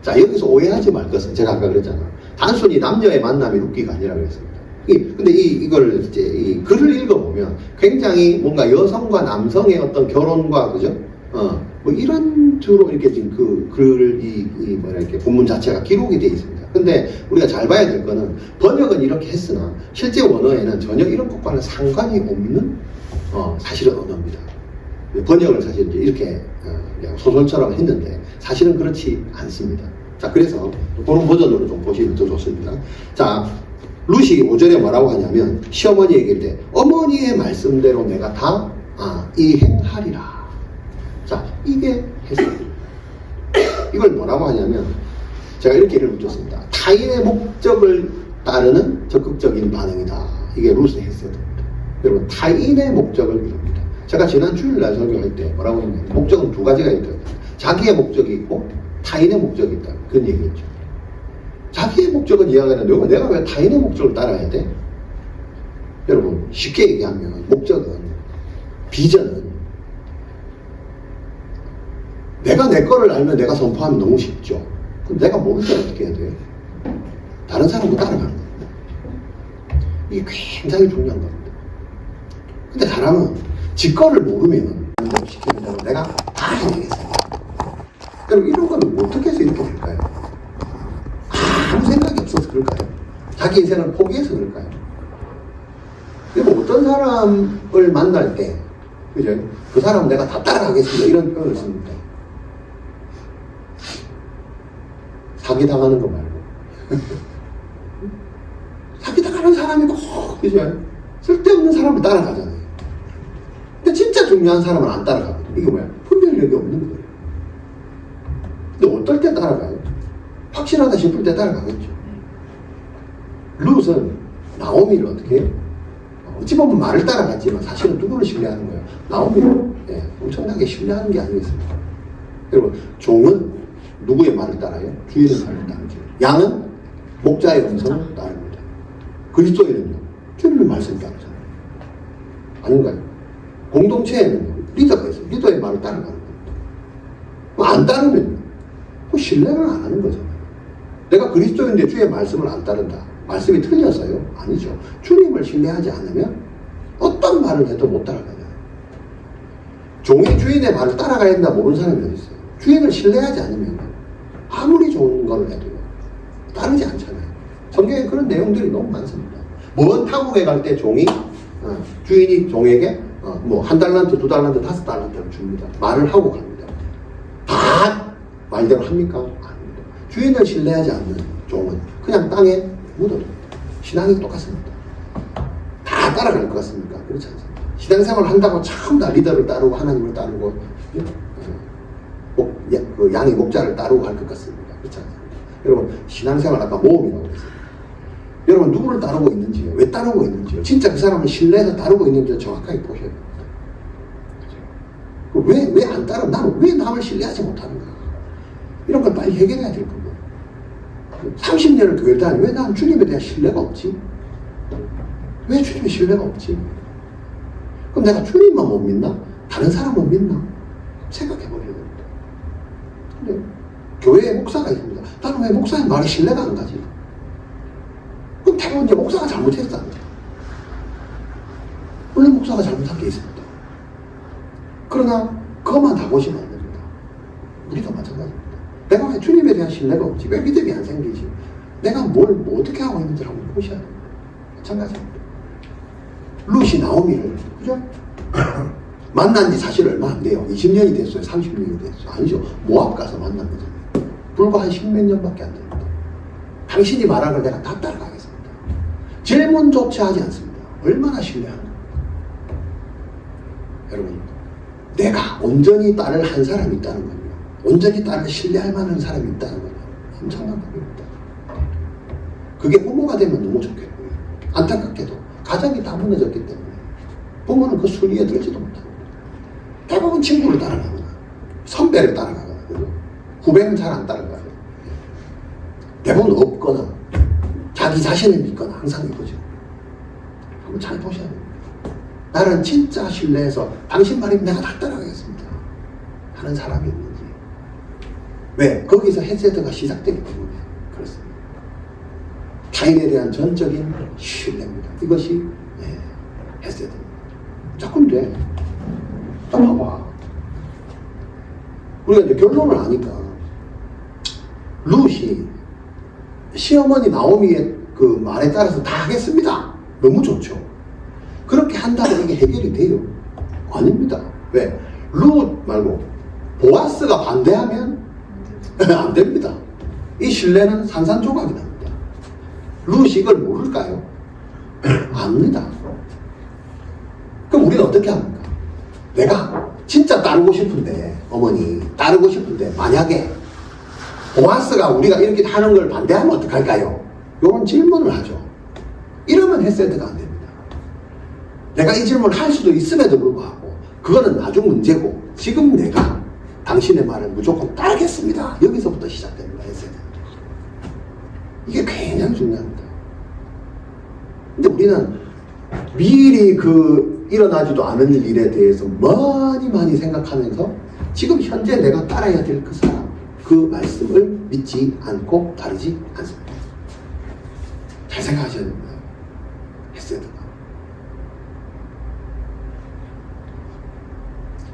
자 여기서 오해하지 말 것은 제가 아까 그랬잖아. 단순히 남녀의 만남이 룻기가 아니라 그랬습니다. 근데 이걸 이제 이 글을 읽어보면 굉장히 뭔가 여성과 남성의 어떤 결혼과 그죠? 뭐 이런 주로 이렇게 지금 그 글을 뭐라 이렇게 본문 자체가 기록이 되어 있습니다. 근데 우리가 잘 봐야 될 거는 번역은 이렇게 했으나 실제 원어에는 전혀 이런 것과는 상관이 없는 사실은 언어입니다. 번역을 사실 이제 이렇게 그냥 소설처럼 했는데 사실은 그렇지 않습니다. 자 그래서 그런 버전으로 좀 보시면 더 좋습니다. 자 룻이 5절에 뭐라고 하냐면 시어머니 얘기할 때 어머니의 말씀대로 내가 다 이행하리라. 자 이게 해석. 이걸 뭐라고 하냐면 제가 이렇게 이름을 붙였습니다. 타인의 목적을 따르는 적극적인 반응이다. 이게 룻의 해석입니다. 여러분 타인의 목적을 이룹니다. 제가 지난 주일날 설교할 때 뭐라고 했냐면 목적은 두 가지가 있거든요. 자기의 목적이 있고 타인의 목적이 있다. 그런 얘기였죠. 자기의 목적은 이야기하는데 내가 왜 타인의 목적을 따라야 돼? 여러분 쉽게 얘기하면 목적은 비전은 내가 내 거를 알면 내가 선포하면 너무 쉽죠. 그럼 내가 모를 때 어떻게 해야 돼요? 다른 사람도 따라가는 겁니다. 이게 굉장히 중요한 겁니다. 근데 사람은 지 거를 모르면 시키는 대로 내가 다 해내겠어요. 그럼 이런 거는 어떻게 해서 이렇게 될까요? 아무 생각이 없어서 그럴까요? 자기 인생을 포기해서 그럴까요? 그리고 어떤 사람을 만날 때, 그죠? 그 사람은 내가 다 따라가겠습니다. 이런 표현을 씁니다. 사기당하는 거 말고. 사기당하는 사람이 꼭, 그죠? 쓸데없는 사람을 따라가잖아요. 근데 진짜 중요한 사람은 안 따라가거든요. 이게 뭐야? 분별력이 없는 거예요. 근데 어떨 때 따라가요? 확실하다 싶을 때 따라가겠죠. 룻은 나오미를 어떻게 해요? 어찌 보면 말을 따라갔지만 사실은 누구를 신뢰하는 거예요? 나오미를 엄청나게 신뢰하는 게 아니겠습니까? 여러분, 종은 누구의 말을 따라요? 주인의 말을 따르죠. 양은 목자의 음성을 따릅니다. 그리스도인은요, 주님의 말씀을 따르잖아요. 아닌가요? 공동체에는 리더가 있어요. 리더의 말을 따라가는 겁니다. 안 따르면 신뢰를 안 하는 거잖아요. 내가 그리스도인인데 주의 말씀을 안 따른다. 말씀이 틀려서요? 아니죠. 주님을 신뢰하지 않으면 어떤 말을 해도 못 따라가요. 종이 주인의 말을 따라가야 된다 모르는 사람이 어디 있어요? 주인을 신뢰하지 않으면 아무리 좋은 걸 해도요, 따르지 않잖아요. 성경에 그런 내용들이 너무 많습니다. 먼 타국에 갈 때 종이, 주인이 종에게 뭐 1달란트, 2달란트, 5달란트를 줍니다. 말을 하고 갑니다. 다 말대로 합니까? 아닙니다. 주인을 신뢰하지 않는 종은 그냥 땅에 묻어둡니다. 신앙이 똑같습니다. 다 따라갈 것 같습니까? 그렇지 않습니다. 신앙생활을 한다고 전부 다 리더를 따르고 하나님을 따르고 그 양의 목자를 따르고 할 것 같습니다. 그렇지 않습니까? 여러분, 신앙생활 아까 모험이라고 그랬어요. 여러분, 누구를 따르고 있는지요? 왜 따르고 있는지요? 진짜 그 사람을 신뢰해서 따르고 있는지 정확하게 보셔야 됩니다. 왜 안 따라? 나는 왜 남을 신뢰하지 못하는가? 이런 걸 빨리 해결해야 될 겁니다. 30년을 교회를 다니 왜 난 주님에 대한 신뢰가 없지? 왜 주님의 신뢰가 없지? 그럼 내가 주님만 못 믿나? 다른 사람은 믿나? 생각해 보셔야 됩니다. 근데 교회에 목사가 있습니다. 나는 왜 목사의 말에 신뢰가 안 가지? 그럼 대부분 이제 목사가 잘못했다. 물론 목사가 잘못한 게 있습니다. 그러나 그것만 다 보시면 안 됩니다. 우리도 마찬가지입니다. 내가 왜 주님에 대한 신뢰가 없지? 왜 믿음이 안 생기지? 내가 뭐 어떻게 하고 있는지 한번 보셔야 됩니다. 마찬가지입니다. 룻이 나오미를, 그죠? 만난 지 사실 얼마 안 돼요. 20년이 됐어요. 30년이 됐어요. 아니죠. 모압 가서 만난 거잖아요. 불과 한 10몇 년밖에 안 됩니다. 당신이 말한 걸 내가 다 따라가겠습니다. 질문조차 하지 않습니다. 얼마나 신뢰하는가. 여러분, 내가 온전히 딸을 한 사람이 있다는 거예요. 온전히 딸을 신뢰할 만한 사람이 있다는 거예요. 엄청난 겁니다. 그게 부모가 되면 너무 좋겠고요. 안타깝게도 가정이 다 무너졌기 때문에 부모는 그 순위에 들지도 못합니다. 대부분 친구를 따라가거나 선배를 따라가거나 후배는 잘 안 따라가요. 대부분 없거나 자기 자신을 믿거나 항상 이거죠. 한번 잘 보셔야 됩니다. 나는 진짜 신뢰해서 당신 말이면 내가 다 따라가겠습니다 하는 사람이 있는지. 왜? 거기서 헤세드가 시작되기 때문에 그렇습니다. 타인에 대한 전적인 신뢰입니다. 이것이 헤세드입니다. 조금 돼. 딱 봐봐. 우리가 이제 결론을 아니까 룻이 시어머니 나오미의 그 말에 따라서 다 하겠습니다. 너무 좋죠. 그렇게 한다면 이게 해결이 돼요? 아닙니다. 왜? 룻 말고 보아스가 반대하면 안 됩니다. 이 신뢰는 산산조각이 납니다. 룻이 이걸 모를까요? 압니다. 그럼 우리는 어떻게 합니까? 내가 진짜 따르고 싶은데, 어머니 따르고 싶은데 만약에 보아스가 우리가 이렇게 하는 걸 반대하면 어떡할까요? 이런 질문을 하죠. 이러면 헤세드가 안 됩니다. 내가 이 질문을 할 수도 있음에도 불구하고 그거는 나중 문제고 지금 내가 당신의 말을 무조건 따르겠습니다. 여기서부터 시작됩니다. 헤세드. 이게 굉장히 중요합니다. 근데 우리는 미리 일어나지도 않은 일에 대해서 많이 생각하면서 지금 현재 내가 따라야 될 그 사람, 그 말씀을 믿지 않고 따르지 않습니다. 잘 생각하셔야 됩니다. 헤세드가.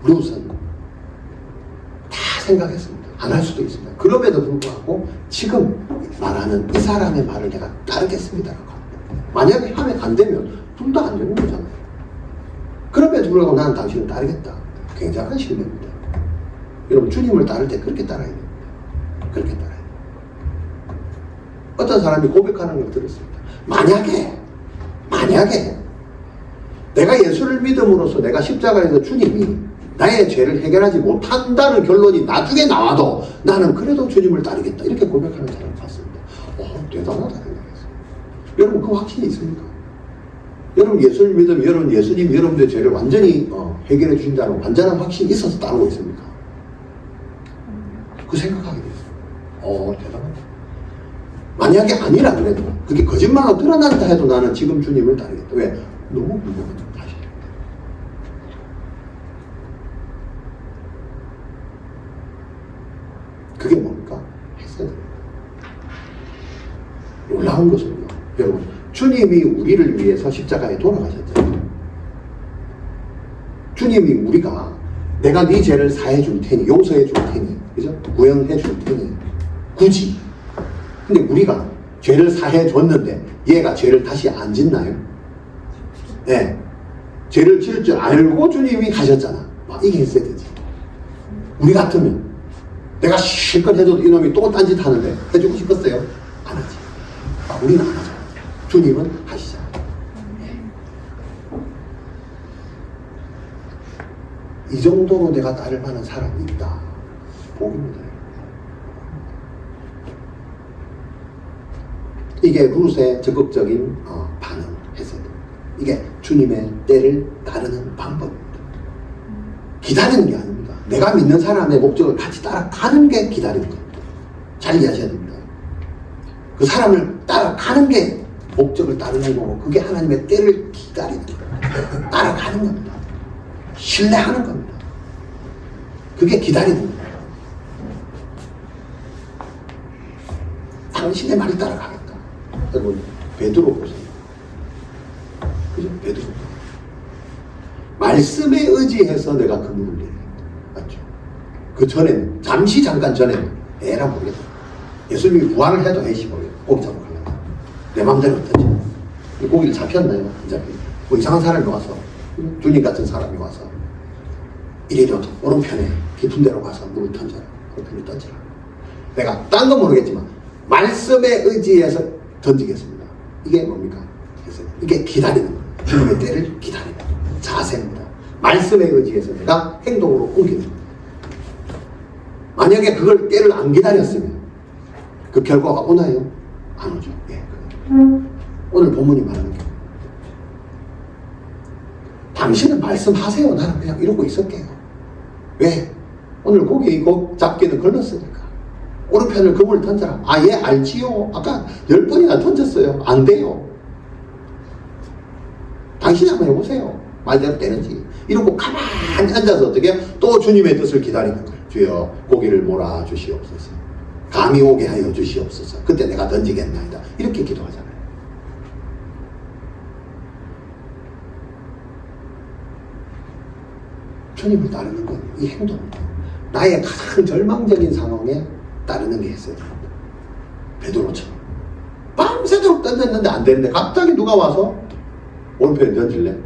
룻은 다 생각했습니다. 안 할 수도 있습니다. 그럼에도 불구하고 지금 말하는 이 사람의 말을 내가 따르겠습니다라고 합니다. 만약에 하면 안 되면 둘 다 안 되는 거잖아요. 그럼에도 불구하고 나는 당신을 따르겠다. 굉장한 신뢰입니다. 여러분, 주님을 따를 때 그렇게 따라야 됩니다. 그렇게 따라야 됩니다. 어떤 사람이 고백하는 걸 들었습니다. 만약에 내가 예수를 믿음으로써 내가 십자가에서 주님이 나의 죄를 해결하지 못한다는 결론이 나중에 나와도 나는 그래도 주님을 따르겠다. 이렇게 고백하는 사람을 봤습니다. 대단하다 생각했어요. 여러분 그 확신이 있습니까? 여러분 예수를 믿으면 여러분 예수님이 여러분의 죄를 완전히 해결해 주신다는 완전한 확신이 있어서 따르고 있습니까? 그 생각하게 됐어요. 대단하다. 만약에 아니라 그래도 그게 거짓말로 드러난다 해도 나는 지금 주님을 따르겠다. 왜? 너무 분명한 사실입니다. 그게 뭡니까? 했어야 됩니다. 놀라운 것은요, 여러분, 주님이 우리를 위해서 십자가에 돌아가셨잖아요. 주님이 우리가 내가 네 죄를 사해 줄 테니, 용서해 줄 테니, 그죠? 구원해 줄 테니, 굳이. 근데 우리가 죄를 사해 줬는데 얘가 죄를 다시 안 짓나요? 네. 죄를 지을 줄 알고 주님이 가셨잖아. 이게 했어야 되지. 우리 같으면 내가 실컷 해줘도 이놈이 또 딴짓 하는데 해주고 싶었어요? 안 하지. 우리는 안 하죠. 주님은 하시잖아요. 이 정도로 내가 따를 만한 사람이 있다. 복입니다. 이게 룻의 적극적인 반응했어요. 이게 주님의 때를 따르는 방법입니다. 기다리는 게 아닙니다. 내가 믿는 사람의 목적을 같이 따라가는 게 기다리는 겁니다. 잘 이해하셔야 됩니다. 그 사람을 따라가는 게 목적을 따르는 거고 그게 하나님의 때를 기다리는 겁니다. 따라가는 겁니다. 신뢰하는 겁니다. 그게 기다리는 겁니다. 당신의 말을 따라가겠다. 여러분 베드로 보세요. 그죠? 베드로 말씀에 의지해서 내가 그물을 내리겠다. 맞죠? 그 전에는 잠깐 전에는 에라 모르겠다. 예수님이 구원을 해도 해시 모르겠다. 고기 잡으러 가려다. 내 맘대로 어떠지? 고기를 잡혔나요? 뭐 이상한 사람이 와서 주님 같은 사람이 와서 이리로 오른편에 깊은 데로 가서 물을 던져라. 오른편에 던져라. 내가 딴 건 모르겠지만 말씀에 의지해서 던지겠습니다. 이게 뭡니까? 이게 기다리는 거예요. 주님의 때를 기다리는 자세입니다. 말씀에 의지해서 내가 행동으로 옮기는 거예요. 만약에 그걸 때를 안 기다렸으면 그 결과가 오나요? 안 오죠. 예. 오늘 본문이 말하는 게 당신은 말씀하세요. 나는 그냥 이러고 있을게요. 왜? 오늘 고기 잡기는 걸렸으니까. 오른편을 그물 던져라. 예, 알지요. 아까 10번이나 던졌어요. 안 돼요. 당신이 한번 해보세요. 말대로 되는지. 이러고 가만히 앉아서 어떻게 또 주님의 뜻을 기다리는 거예요. 주여 고기를 몰아 주시옵소서. 감이 오게 하여 주시옵소서. 그때 내가 던지겠나이다. 이렇게 기도하잖아요. 주님을 따르는 건 이 행동입니다. 나의 가장 절망적인 상황에 따르는 게 있어야 됩니다. 베드로처럼 밤새도록 던졌는데 안 되는데 갑자기 누가 와서 오른편에 던질래?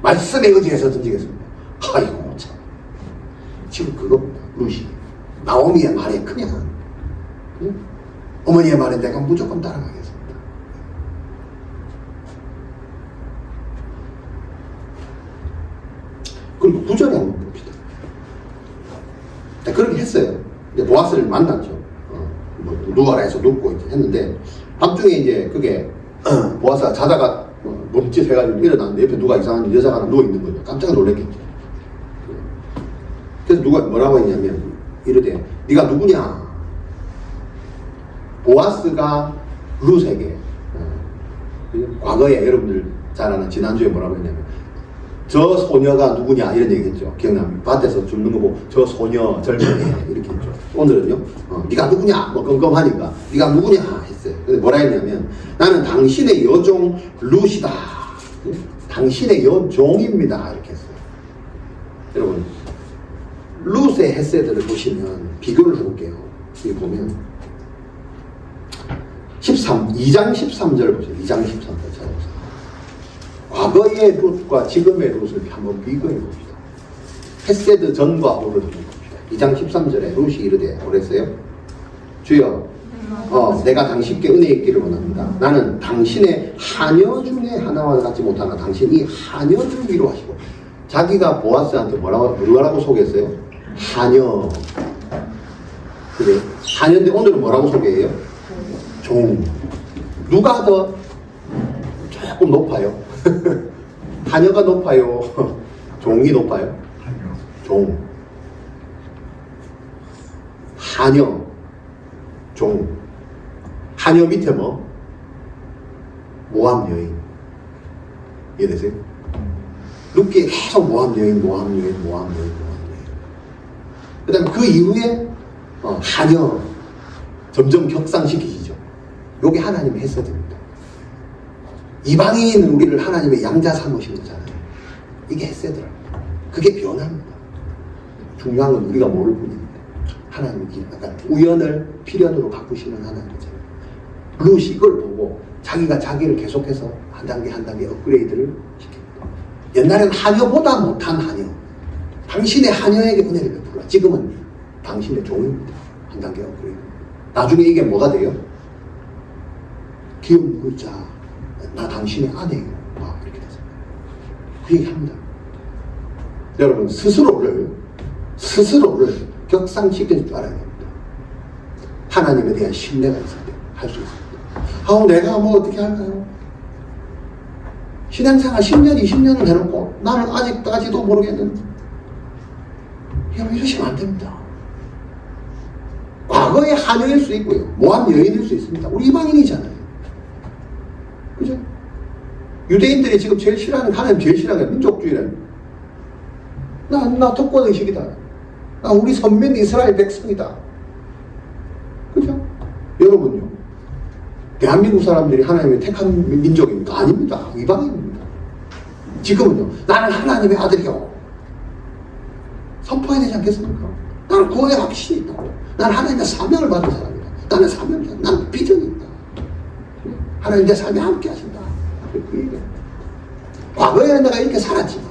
말씀에 의지해서 던지겠습니다. 아이고 참 지금 그겁니다. 룻이 나오미의 말에 그냥 어머니의 말에 내가 무조건 따라가겠습니다. 그리고 구절에 한번 봅시다. 그렇게 했어요. 이제 보아스를 만났죠. 누가라에서 눕고 이제 했는데 밤중에 이제 그게 보아스가 자다가 몸짓 해가지고 일어났는데 옆에 누가 이상한 여자가 하나 누워 있는 거죠. 깜짝 놀랐겠죠. 그래서 누가 뭐라고 했냐면 이러대 네가 누구냐? 보아스가 룻에게 과거에 여러분들 잘 아는 지난주에 뭐라고 했냐면 저 소녀가 누구냐 이런 얘기 했죠. 기억납니까? 밭에서 죽는 거 보고 저 소녀 젊은이 이렇게 했죠. 오늘은요 네가 누구냐 뭐 껌껌하니까 네가 누구냐 했어요. 근데 뭐라 했냐면 나는 당신의 여종 룻이다. 당신의 여종입니다 이렇게 했어요. 여러분 룻의 헤세드를 보시면 비교를 해볼게요. 여기 보면 2장 13절 보세요. 2장 13절 찾아보세요. 과거의 룻과 지금의 룻을 한번 비교해 봅시다. 헤세드 전과 후를 봅시다. 2장 13절에 룻이 이르되 그랬어요. 주여 내가 당신께 은혜 있기를 원합니다. 나는 당신의 하녀 중에 하나와 같지 못하나 당신이 하녀 주기로 하시고. 자기가 보아스한테 뭐라고 소개했어요? 하녀. 그래. 하녀인데 오늘은 뭐라고 소개해요? 종. 누가 더 조금 높아요? 하녀가 높아요? 종이 높아요? 종. 하녀. 종. 하녀 밑에 뭐? 모함 여인. 이해되세요? 룻기에 계속 모함 여인. 그 다음에 그 이후에 하녀 점점 격상시키시죠. 요게 하나님의 했어야 됩니다. 이방인은 우리를 하나님의 양자 삼으신 거잖아요. 이게 헤세드라. 그게 변화입니다. 중요한 건 우리가 모를 뿐입니다. 하나님이 약간 우연을 필연으로 바꾸시는 하나님이잖아요. 룻이 이걸 보고 자기가 자기를 계속해서 한 단계 업그레이드를 시킵니다. 옛날에는 하녀보다 못한 하녀. 당신의 하녀에게 은혜를 베풀라. 지금은 당신의 종입니다. 한 단계 업그레이드. 나중에 이게 뭐가 돼요? 기운 물자. 나 당신의 아내예요. 이렇게 되죠. 그 얘기 합니다. 여러분, 스스로를 격상시킬 줄 알아야 됩니다. 하나님에 대한 신뢰가 있을 때 할 수 있습니다. 내가 뭐 어떻게 할까요? 신앙생활 10년, 20년을 해놓고 나는 아직까지도 모르겠는데. 이러시면 안 됩니다. 과거의 하녀일 수 있고요. 모함 여인일 수 있습니다. 우리 이방인이잖아요. 그죠? 유대인들이 지금 제일 싫어하는, 하나님 제일 싫어하는 민족주의는 나 특권의식이다. 우리 선민 이스라엘 백성이다. 그죠? 여러분요. 대한민국 사람들이 하나님의 택한 민족입니까? 아닙니다. 이방인입니다. 지금은요. 나는 하나님의 아들이요. 선포해야 되지 않겠습니까? 나는 구원의 확신이 있다고. 나는 하나님의 사명을 받은 사람이다. 나는 사명이다. 나는 비전이 있다. 하나님 내 삶에 함께 하신다. 그 얘기예요. 과거에는 내가 이렇게 살았지만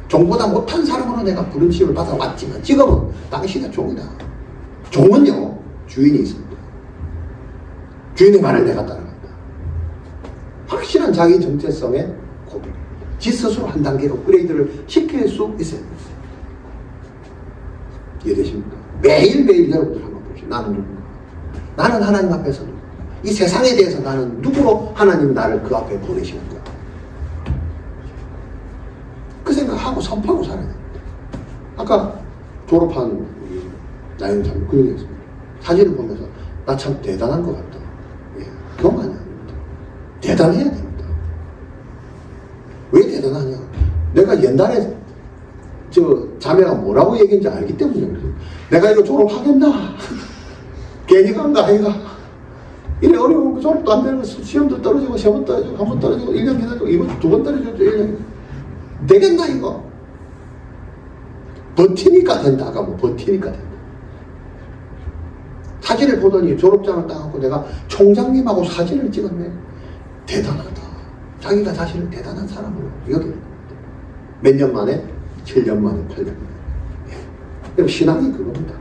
종보다 못한 사람으로 내가 부름심을 받아왔지만 지금은 당신의 종이다. 종은요. 주인이 있습니다. 주인의 말을 내가 따라간다. 확실한 자기 정체성의 고백. 지 스스로 한 단계 업그레이드를 시킬 수 있어야 됩니다. 이해되십니까? 매일매일 여러분들 한번 보십시오. 나는 누군가? 나는 하나님 앞에서 누군가? 이 세상에 대해서 나는 누구로 하나님 나를 그 앞에 보내시는가? 그 생각하고 선포하고 살아야 됩니다. 아까 졸업한 우리 나영장 그 얘기했습니다. 사진을 보면서 나 참 대단한 것 같다. 교만이 아닙니다. 대단해야 됩니다. 왜 대단하냐? 내가 옛날에 자매가 뭐라고 얘기했는지 알기 때문에 그래요. 내가 이거 졸업하겠나? 괜히 간가 아이가? 이래 어려운 거 졸업도 안 되는 거 시험도 떨어지고 시험도 떨어지고 한 번 떨어지고 1년 기다리고 이번 두 번 떨어지고 1년 되겠나 이거? 버티니까 된다. 아까 뭐 버티니까 된다. 사진을 보더니 졸업장을 따갖고 내가 총장님하고 사진을 찍었네. 대단하다. 자기가 자신을 대단한 사람으로 여기 몇 년 만에? 7년 만에 8년 만에. 그럼 신앙이 그겁니다.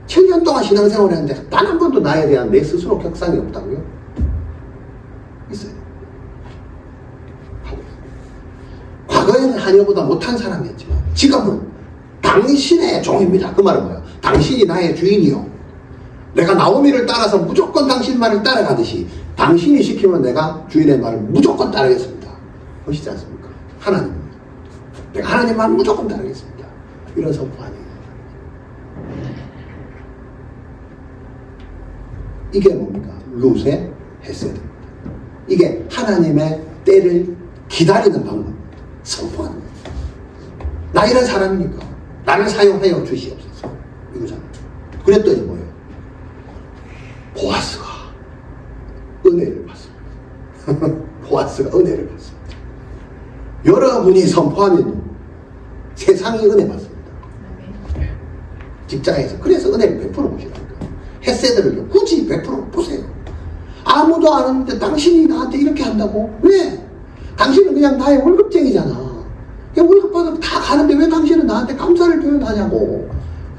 7년 동안 신앙생활을 했는데 단 한 번도 나에 대한 내 스스로 격상이 없다고요? 있어요. 하고 있어요. 과거에는 하녀보다 못한 사람이었지만 지금은 당신의 종입니다. 그 말은 뭐예요? 당신이 나의 주인이요. 내가 나오미를 따라서 무조건 당신 말을 따라가듯이 당신이 시키면 내가 주인의 말을 무조건 따르겠습니다. 보시지 않습니까? 하나님. 내가 하나님 말 무조건 따르겠습니다. 이런 선포 아니에요. 이게 뭡니까? 룻의 헤세드입니다. 이게 하나님의 때를 기다리는 방법. 선포하는 거예요. 나 이런 사람이니까 나를 사용하여 주시옵소서. 이거잖아요. 그랬더니 뭐예요? 보아스가 은혜를 받습니다. 보아스가 은혜를 받습니다. 여러분이 선포하면 세상이 은혜 받습니다. 직장에서. 그래서 은혜를 100% 보시라니까. 헤세드를 굳이 100% 보세요. 아무도 안 하는데 당신이 나한테 이렇게 한다고? 왜? 당신은 그냥 나의 월급쟁이잖아. 그냥 월급 받으면 다 가는데 왜 당신은 나한테 감사를 표현하냐고.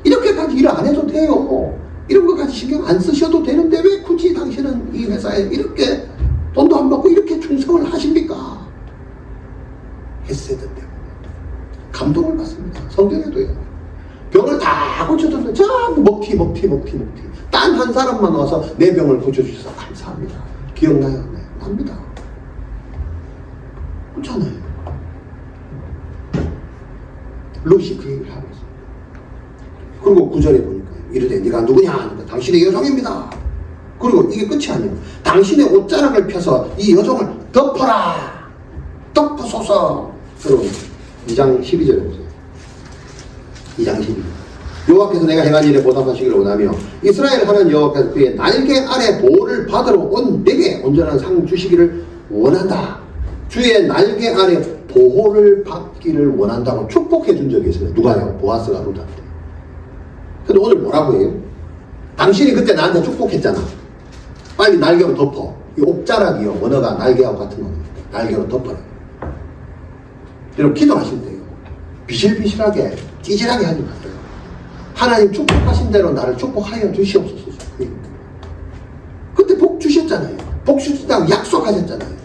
이렇게까지 일 안 해도 돼요. 이런 것까지 신경 안 쓰셔도 되는데 왜 굳이 당신은 이 회사에 이렇게 돈도 안 받고 이렇게 충성을 하십니까? 헤세드 때문에 감동을 받습니다. 성경에도요. 병을 다 고쳐줬는데 전부 먹튀. 단 한 사람만 와서 내 병을 고쳐주셔서 감사합니다. 기억나요? 네, 납니다. 그렇잖아요. 루시 그 얘기를 하고 있습니다. 그리고 9절에 보니까 이르되 네가 누구냐 하니까 당신의 여종입니다. 그리고 이게 끝이 아니에요. 당신의 옷자락을 펴서 이 여종을 덮어라. 덮어소서. 여러분 2장 12절에 보세요. 2장 12절. 여호와께서 내가 행한 일에 보답하시기를 원하며 이스라엘 하나님 여호와께서 그의 날개 아래 보호를 받으러 온 내게 온전한 상 주시기를 원한다. 주의 날개 아래 보호를 받기를 원한다고 축복해 준 적이 있어요. 누가요? 보아스가 룻한테. 근데 오늘 뭐라고 해요? 당신이 그때 나한테 축복했잖아. 빨리 날개로 덮어. 이 옥자락이요. 언어가 날개하고 같은 겁니다. 날개로 덮어라. 여러분 기도하시면 돼요. 비실비실하게 찌질하게 하지 마세요. 하나님 축복하신 대로 나를 축복하여 주시옵소서. 그때 복 주셨잖아요. 복 주신다고 약속하셨잖아요.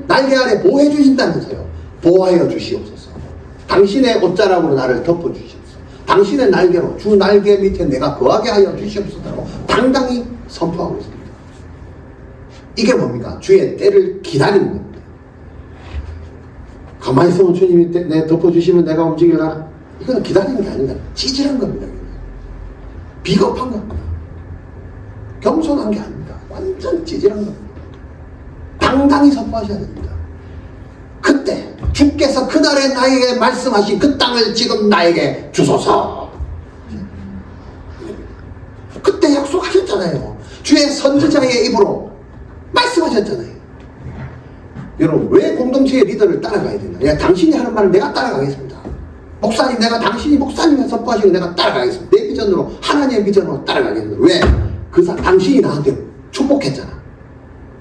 날개 아래 보호해 주신다면서요. 보호하여 주시옵소서. 당신의 옷자락으로 나를 덮어 주시옵소서. 당신의 날개로 주 날개 밑에 내가 거하게 하여 주시옵소서라고 당당히 선포하고 있습니다. 이게 뭡니까? 주의 때를 기다리는 겁니다. 가만히 있으면 주님이 내 덮어주시면 내가 움직일라나? 이거는 기다리는 게 아니라 찌질한 겁니다. 비겁한 겁니다. 겸손한 게 아닙니다. 완전 찌질한 겁니다. 당당히 선포하셔야 됩니다. 그때 주께서 그날에 나에게 말씀하신 그 땅을 지금 나에게 주소서. 그때 약속하셨잖아요. 주의 선지자의 입으로 말씀하셨잖아요. 여러분 왜 공동체의 리더를 따라가야 되나? 당신이 하는 말을 내가 따라가겠습니다. 목사님 내가 당신이 목사님이 선포하시고 내가 따라가겠습니다. 내 비전으로 하나님의 비전으로 따라가겠습니다. 왜? 당신이 나한테 축복했잖아.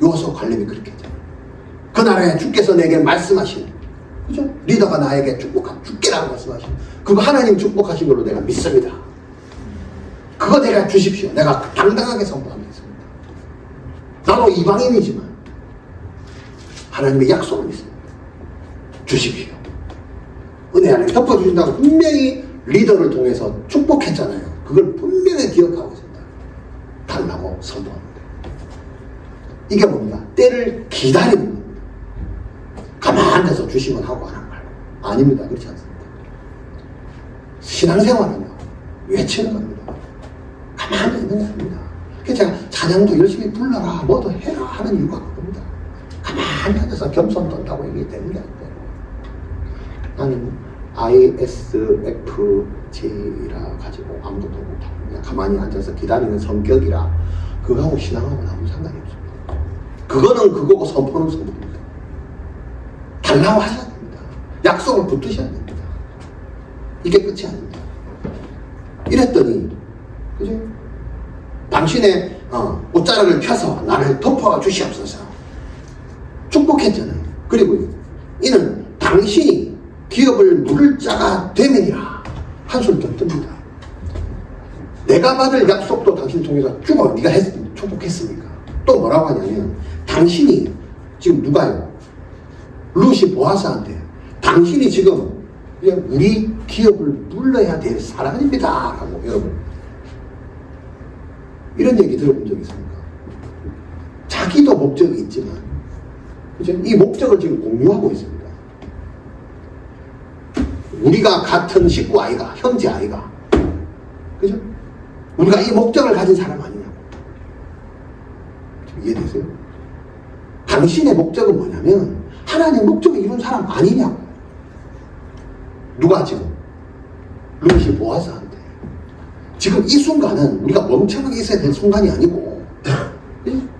요소 관lem이 그렇게 했잖아. 그날에 주께서 내게 말씀하신, 그죠? 리더가 나에게 주께라고 말씀하신 그거 하나님 축복하신 걸로 내가 믿습니다. 그거 내가 주십시오. 내가 당당하게 선포하겠습니다. 나도 이방인이지만 하나님의 약속을 믿습니다. 주십시오. 은혜 안에 덮어주신다고 분명히 리더를 통해서 축복했잖아요. 그걸 분명히 기억하고 있습니다. 달라고 선포합니다. 이게 뭡니까? 때를 기다리는 겁니다. 가만히 앉아서 주시면 하고 안 하고 말고. 아닙니다. 그렇지 않습니다. 신앙생활은요, 외치는 겁니다. 가만히 있는 게 아닙니다. 그래서 제가 찬양도 열심히 불러라, 뭐도 해라 하는 이유가 그겁니다. 가만히 앉아서 겸손 떤다고 얘기되는 게 아니에요. 나는 ISFJ라 가지고 아무것도 못하고 그냥 가만히 앉아서 기다리는 성격이라 그거하고 신앙하고는 아무 상관이 없습니다. 그거는 그거고 선포는 선포입니다. 달라고 하셔야 됩니다. 약속을 붙드셔야 됩니다. 이게 끝이 아닙니다. 이랬더니 그죠? 당신의 옷자락을 펴서 나를 덮어 주시옵소서 축복했잖아요. 그리고 이는 당신이 기업을 물을 자가 되면이라 한술 더 뜹니다. 내가 받을 약속도 당신 통해서 주고 네가 축복했으니까. 또 뭐라고 하냐면 당신이 지금 누가요? 룻이 보아스한테 당신이 지금 우리 기업을 물러야 될 사람입니다 라고. 여러분 이런 얘기 들어본 적 있습니까? 자기도 목적이 있지만 그죠? 이 목적을 지금 공유하고 있습니다. 우리가 같은 식구 아이가, 형제 아이가, 그죠? 우리가 이 목적을 가진 사람 아니냐고. 이해되세요? 당신의 목적은 뭐냐면 하나님의 목적을 이룬 사람 아니냐고. 누가 지금? 룻이 보아스한테. 지금 이 순간은 우리가 멍청하게 있어야 될 순간이 아니고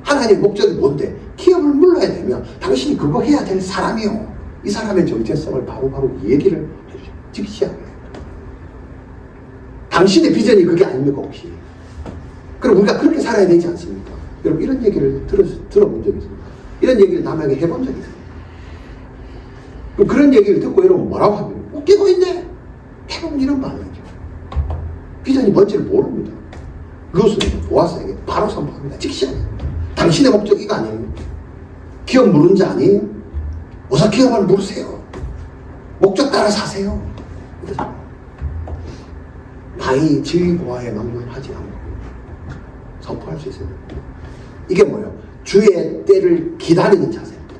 하나님의 목적이 뭔데? 기업을 물러야 되면 당신이 그거 해야 될 사람이요. 이 사람의 정체성을 바로바로 얘기를 지키셔야 해요. 당신의 비전이 그게 아닙니까 혹시? 그럼 우리가 그렇게 살아야 되지 않습니까? 여러분 이런 얘기를 들어본 적이 있습니까? 이런 얘기를 남에게 해본 적이 있습니까? 그럼 그런 얘기를 듣고 여러분 뭐라고 하면 웃기고 있네? 해보면 이런 말이죠. 비전이 뭔지를 모릅니다. 룻은 보아스에게 바로 선포합니다. 즉시하게. 당신의 목적 이거 아니에요? 기업 물은 자 아니에요? 어서 기업을 물으세요. 목적 따라 사세요. 나의 지위 보아에 막론하지 않고 선포할 수 있어요. 이게 뭐예요? 주의 때를 기다리는 자세입니다.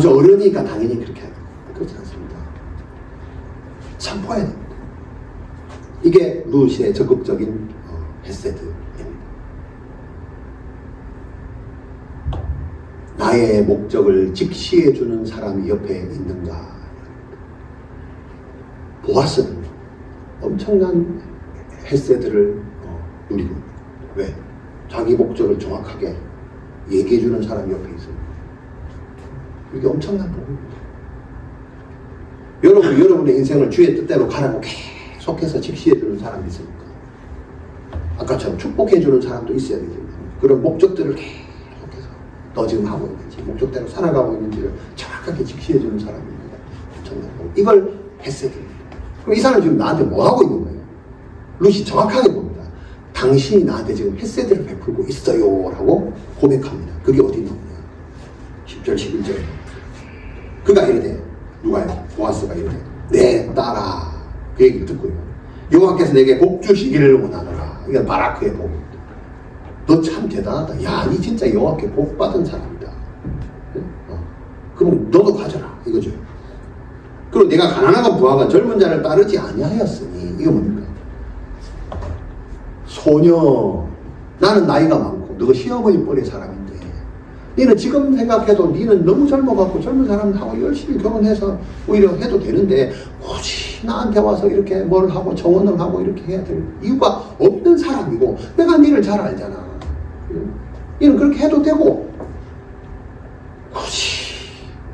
저 어른이니까 당연히 그렇게 해야 됩니다. 그렇지 않습니다. 선포해야 됩니다. 이게 룻의 적극적인 헤세드입니다. 나의 목적을 직시해주는 사람이 옆에 있는가? 보아스는 엄청난 헤세드를 누리고, 왜? 자기 목적을 정확하게 얘기해주는 사람이 옆에 있습니다. 이게 엄청난 복입니다. 여러분의 인생을 주의 뜻대로 가라고 계속해서 직시해주는 사람이 있습니까? 아까처럼 축복해주는 사람도 있어야 되겠습니다. 그런 목적들을 계속해서 너 지금 하고 있는지, 목적대로 살아가고 있는지를 정확하게 직시해주는 사람입니다. 엄청난 복. 이걸 헤세드입니다. 그럼 이 사람은 지금 나한테 뭐 하고 있는 거예요? 룻이 정확하게 봅니다. 당신이 나한테 지금 헤세드를 베풀고 있어요 라고 고백합니다. 그게 어디 나오냐? 10절 11절. 그가 이르되, 누가요? 보아스가 이르되, 내 딸아. 그 얘기를 듣고요. 여호와께서 내게 복 주시기를 원하노라. 이건 바라크의 복입니다. 너 참 대단하다. 야, 니 진짜 여호와께 복 받은 사람이다. 그럼 너도 가져라. 이거죠. 그리고 내가 가난하고 부하가 젊은 자를 따르지 아니하였으니, 이거 뭡니까? 소녀, 나는 나이가 많고 너가 시어머니 뻘의 사람인데 니는 지금 생각해도 니는 너무 젊어갖고 젊은 사람하고 열심히 결혼해서 오히려 해도 되는데 굳이 나한테 와서 이렇게 뭘 하고 정언을 하고 이렇게 해야 될 이유가 없는 사람이고 내가 니를 잘 알잖아. 니는 그렇게 해도 되고 굳이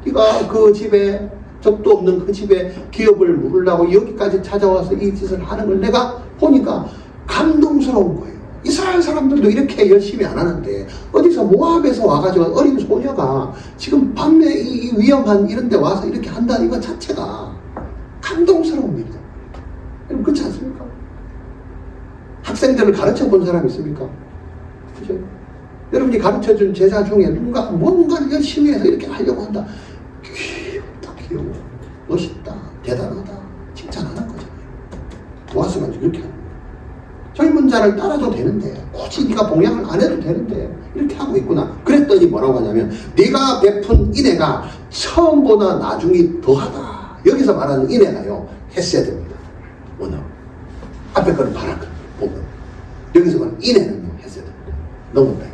네가 그 집에 적도 없는 그 집에 기업을 물으려고 여기까지 찾아와서 이 짓을 하는 걸 내가 보니까 감동스러운 거예요. 이스라엘 사람들도 이렇게 열심히 안 하는데 어디서 모압에서 와가지고 어린 소녀가 지금 밤에 이 위험한 이런 데 와서 이렇게 한다는 이거 자체가 감동스러운 일이다. 여러분 그렇지 않습니까? 학생들을 가르쳐 본 사람 있습니까? 그죠? 여러분이 가르쳐 준 제자 중에 누군가 뭔가를 열심히 해서 이렇게 하려고 한다. 귀엽다, 귀여워. 멋있다, 대단하다. 칭찬하는 거잖아요. 보아스가 이렇게 하는 거예요. 젊은 자를 따라도 되는데 굳이 네가 봉양을 안 해도 되는데 이렇게 하고 있구나. 그랬더니 뭐라고 하냐면 네가 베푼 인애가 처음보다 나중이 더하다. 여기서 말하는 인애가요 헤세드입니다. 원어 앞에 거는 바라크 보면 여기서 말하는 인애는요 헤세드입니다. 넘었다.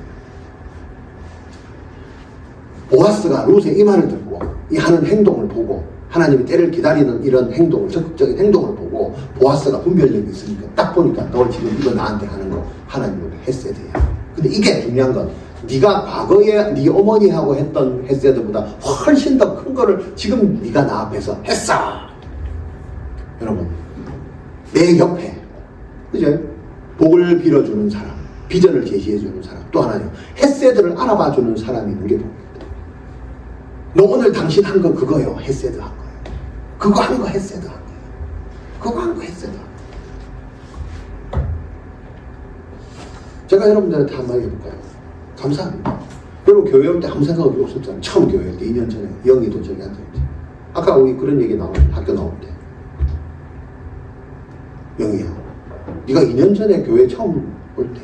보아스가 룻의 이 말을 듣고 이 하는 행동을 보고 하나님이 때를 기다리는 이런 행동을, 적극적인 행동을 보고 보아스가 분별력이 있으니까 딱 보니까 너 지금 이거 나한테 하는 거 하나님으로 헤세드야. 근데 이게 중요한 건 네가 과거에 네 어머니하고 했던 헤세드보다 훨씬 더 큰 거를 지금 네가 나 앞에서 했어. 여러분 내 옆에 그죠? 복을 빌어주는 사람, 비전을 제시해주는 사람, 또 하나요 헤세드를 알아봐주는 사람이 있는 게 복입니다. 너 오늘 당신 한 거 그거요. 헤세드 한 거예요. 그거 한 거 헤세드 한 거예요. 그거 한 거 헤세드 한 거예요. 제가 여러분들한테 한마디 해볼까요? 감사합니다. 여러분 교회 올 때 아무 생각 없었잖아요. 처음 교회 올 때 2년 전에 영희도 저기 앉아있지. 아까 우리 그런 얘기 학교 나올 때 영희야 네가 2년 전에 교회 처음 올 때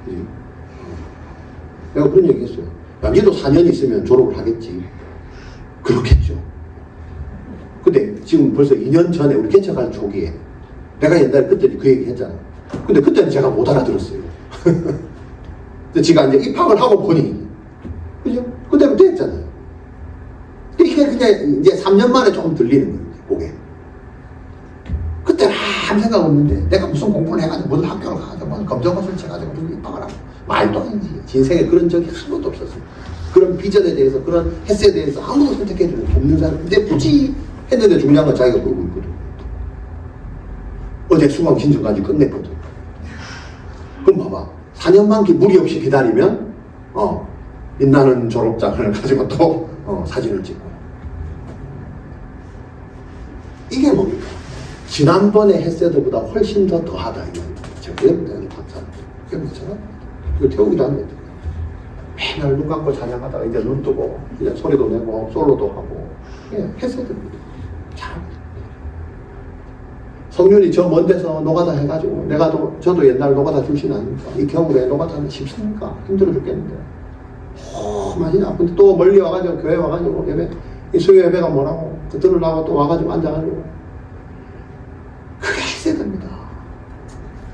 그지? 내가 그런 얘기 했어요. 야, 니도 4년 있으면 졸업을 하겠지. 그렇겠죠. 근데 지금 벌써 2년 전에 우리 개척할 초기에 내가 옛날에 그때 그 얘기 했잖아. 근데 그때는 제가 못 알아들었어요. 근데 지가 이제 입학을 하고 보니, 그죠? 그때부터 했잖아요. 근데 이게 그냥 이제 3년 만에 조금 들리는 거예요, 그게. 그때는 아무 생각 없는데 내가 무슨 공부를 해가지고 무슨 학교를 가가지고 무슨 검정고시를 쳐가지고 무슨 입학을 하고 말도 아니지. 제 인생에 그런 적이 한 번도 없었어요. 그런 비전에 대해서 그런 햇새에 대해서 아무도 선택해주는 없는 사람. 근데 굳이 했는데 중요한 건 자기가 그러고 있거든. 어제 수강 신청까지 끝냈거든. 그럼 봐봐. 4년 만기 무리 없이 기다리면 빛나는 졸업장을 가지고 또 사진을 찍고. 이게 뭡니까? 지난번에 햇새들보다 훨씬 더 더하다 이건. 제가 여러분들한테 감사합니다. 그렇잖아. 이거 태우기도 안 돼. 맨날 눈 감고 찬양하다가 이제 눈 뜨고 이제 소리도 내고 솔로도 하고 했어야 됩니다. 잘. 성윤이 저 먼 데서 노가다 해가지고 저도 옛날 노가다 출신 아닙니까? 이 겨울에 노가다는 쉽습니까? 힘들어 죽겠는데. 많이 나쁜데 또 멀리 와가지고 교회 와가지고 예배 이 수요 예배가 뭐라고 그 들으려고 또 와가지고 앉아가지고 그게 헤세드입니다.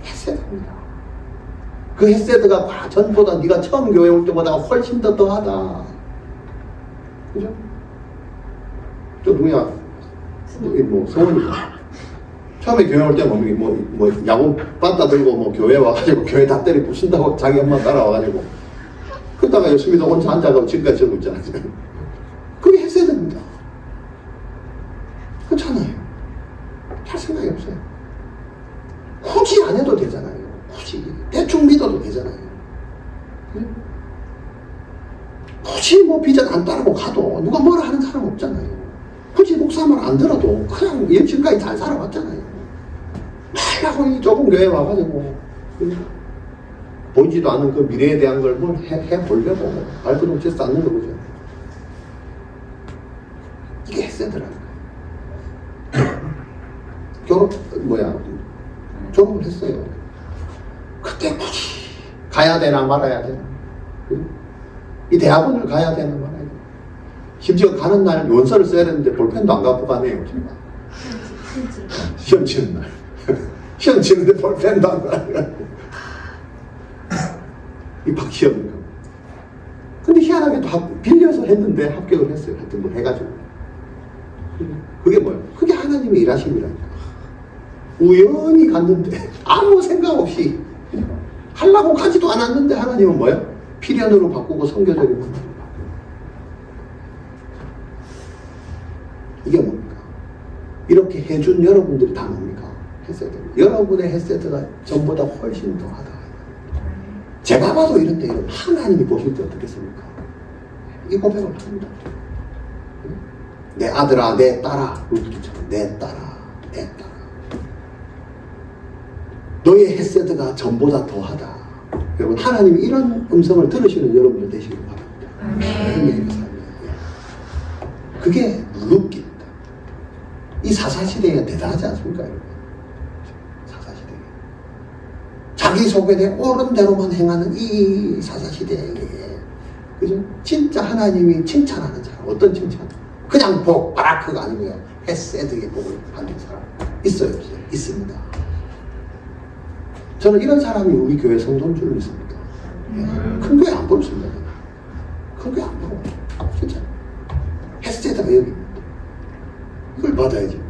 헤세드입니다. 그 헤세드가 전보다 네가 처음 교회 올 때보다 훨씬 더 더하다. 그죠? 저 누구야? 뭐 성원이가 처음에 교회 올 때 뭐 야구 받다 들고 뭐 교회 와가지고 교회 다 때리 부순다고 자기 엄마 따라와가지고 그러다가 열심히도 혼자 앉아가지고 지금까지 저러고 있잖아요. 그게 했어야 됩니다. 그렇잖아요. 할 생각이 없어요. 굳이 안 해도 되잖아요. 굳이 대충 믿어도 되잖아요. 굳이 뭐 비전 안 따르고 가도 누가 뭐라 하는 사람 없잖아요. 굳이 목사 말 안 들어도 그냥 지금까지 잘 살아왔잖아요. 말하고 이 좁은 교회 와가지고 보이지도 않는 그 미래에 대한 걸 뭘 해보려고 발버둥 쳐 쌓는 거죠. 이게 헤세드라는 거예요. 졸업을 했어요. 그때 굳이 가야 되나 말아야 되나. 이 대학원을 가야 되나 말아야 되나. 심지어 가는 날 원서를 써야 되는데 볼펜도 안 갖고 가네요. 정말. 시험 치는 날. 시험 치는데 볼펜도 안 가고. 입학시험인가. 근데 희한하게도 빌려서 했는데 합격을 했어요. 하여튼 뭐 해가지고. 그게 뭐예요? 그게 하나님의 일하심이라니까. 우연히 갔는데 아무 생각 없이 하려고 가지도 않았는데 하나님은 뭐예요? 필연으로 바꾸고 성교적인 문화로 바꾸고. 이게 뭡니까? 이렇게 해준 여러분들이 다 뭡니까? 헤세드. 여러분의 헤세드가 전보다 훨씬 더하다. 제가 봐도 이런데 하나님이 보실 때 어떻겠습니까? 이 고백을 합니다. 내 아들아, 내 딸아, 루트처럼 내 딸아, 내 딸아. 너의 헤세드가 전보다 더하다. 여러분 하나님이 이런 음성을 들으시는 여러분들 되시길 바랍니다. 그게 무겁기입니다. 이 사사시대가 대단하지 않습니까, 여러분? 사사시대. 자기 속에 옳은 대로만 행하는 이 사사시대에, 그죠? 진짜 하나님이 칭찬하는 사람, 어떤 칭찬? 그냥 복, 바라크가 아니고요. 헤세드의 복을 받는 사람. 있어요, 없어요? 있습니다. 저는 이런 사람이 우리 교회 성도인 줄 믿습니다. 큰 교회 안 보였습니다. 큰 교회 안 보고. 진짜. 헤세드가 여기 있는데. 이걸 받아야지.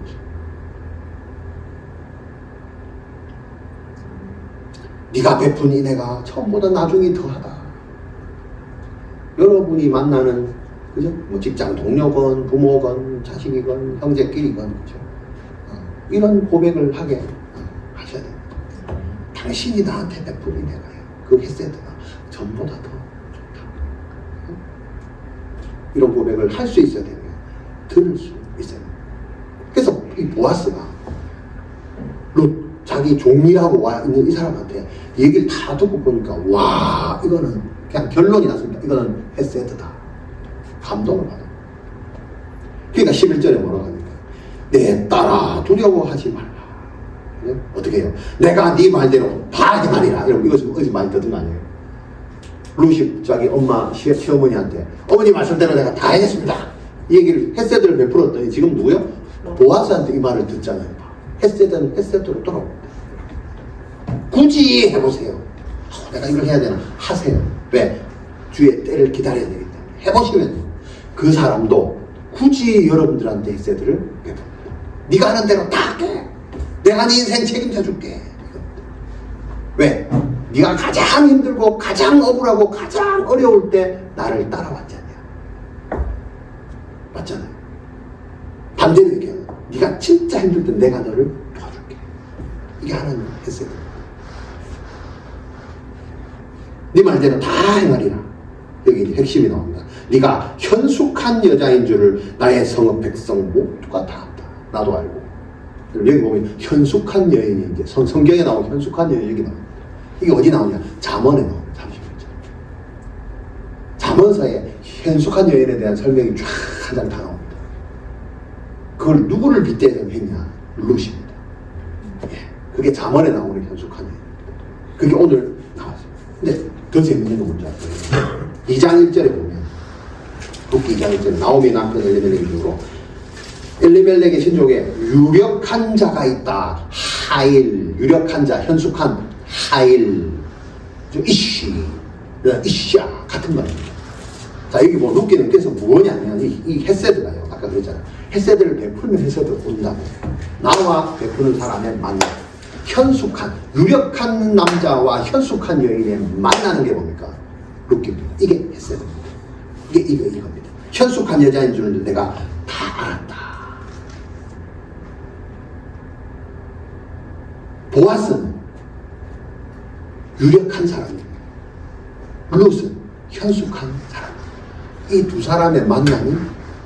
네가 베푼 인애가 처음보다 나중이 더하다. 여러분이 만나는, 그죠? 뭐 직장 동료건, 부모건, 자식이건, 형제끼리건, 그죠? 이런 고백을 하게 하셔야 됩니다. 당신이 나한테 베푼 인애가요. 그 헤세드가 전보다 더 좋다. 이런 고백을 할 수 있어야 되면 들을 수 있어야 됩니다. 그래서 이 보아스가 자기 종이라고 와 있는 이 사람한테 얘기를 다 듣고 보니까 와, 이거는 그냥 결론이 났습니다. 이거는 헤세드다. 감동을 받아요. 그러니까 11절에 뭐라고 합니까? 내 딸아, 두려워하지 말라. 네? 어떻게 해요? 내가 네 말대로 다 행하리라. 이러면 이것은 어디 많이 듣은 거 아니에요? 루시 자기 엄마 시어머니한테 어머니 말씀대로 내가 다 해냈습니다. 이 얘기를 헤세드를 베풀었더니 지금 누구요? 보아스한테 이 말을 듣잖아요. 헤세드는 헤세드로 돌아옵니다. 굳이 해보세요. 내가 이걸 해야 되나? 하세요. 왜? 주의 때를 기다려야 되기 때문에. 해보시면 그 사람도 굳이 여러분들한테 헤세드를 베풉니다. 네가 하는 대로 다 할게. 내가 네 인생 책임져 줄게. 왜? 네가 가장 힘들고 가장 억울하고 가장 어려울 때 나를 따라왔지 않냐? 맞잖아요. 반대로 얘기하면 네가 진짜 힘들 때 내가 너를 도와줄게. 이게 하나님 했어요. 네 말대로 다 행하리라. 여기 핵심이 나옵니다. 네가 현숙한 여자인 줄을 나의 성읍 백성 모두가 다 안다. 나도 알고. 여기 보면 현숙한 여인이 이제 성경에 나오는 현숙한 여인이 여기 나옵니다. 이게 어디 나오냐? 잠언에 나옵니다. 30절. 잠언서에 현숙한 여인에 대한 설명이 쫙 한 장 다 나옵니다. 그걸 누구를 빗대서 했냐? 룻입니다. 예, 그게 잠언에 나오는 현숙한 여인. 그게 오늘 나왔어요. 근데 더 재밌는 건 뭔지 아세요? 2장 1절에 보면 룻기 2장 1절에 나오미 남편 엘리멜렉의 이후로 엘리멜렉의 신족에 유력한 자가 있다. 하일, 유력한 자, 현숙한 하일, 이씨, 이씨야 같은 말입니다. 자, 여기 뭐 룻기는 그래서 뭐냐면 이 헤세드가요. 아까 그랬잖아요. 헤세드를 베푸는 헤세드 온다고. 나와 베푸는 사람의 만남. 현숙한, 유력한 남자와 현숙한 여인의 만나는 게 뭡니까? 룻기입니다. 이게 헤세드입니다. 이겁니다. 현숙한 여자인 줄은 내가 다 알았다. 보아스는 유력한 사람입니다. 룻은 현숙한 사람. 이 두 사람의 만남이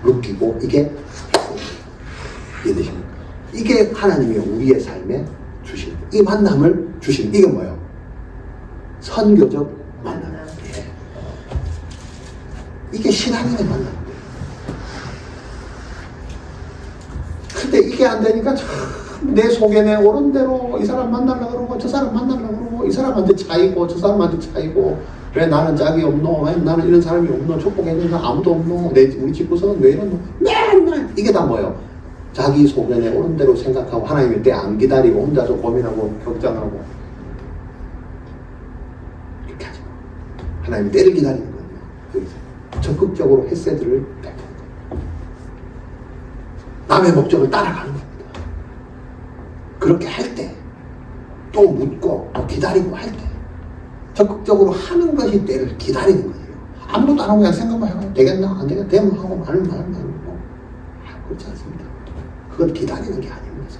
룻기고 이게 이해되십니까? 이게 하나님이 우리의 삶에 주신 이 만남을 주신 이게 뭐예요? 선교적 만남. 예. 이게 신앙인의 만남이에요. 근데 이게 안 되니까 내 속에 내 옳은 대로 이 사람 만나려고 그러고 저 사람 만나려고 그러고 이 사람한테 차이고 저 사람한테 차이고 왜 나는 짝이 없노? 왜 나는 이런 사람이 없노? 축복해주는 사람 아무도 없노? 우리 집 구석은 왜 이러노? 맨날 이게 다 뭐예요? 자기 속에 내 옳은 대로 생각하고 하나님의 때 안 기다리고 혼자서 고민하고 걱정하고 이렇게 하지 마. 하나님의 때를 기다리는 거예요. 여기서 적극적으로 헤세드를 베푸는 거예요. 남의 목적을 따라가는 겁니다. 그렇게 할 때, 또 묻고, 또 기다리고 할 때, 적극적으로 하는 것이 때를 기다리는 거예요. 아무것도 안 하고 그냥 생각만 해봐요. 되겠나? 안 되겠나? 되면 하고 말면 말고. 그렇지 않습니다. 그건 기다리는 게 아닙니다.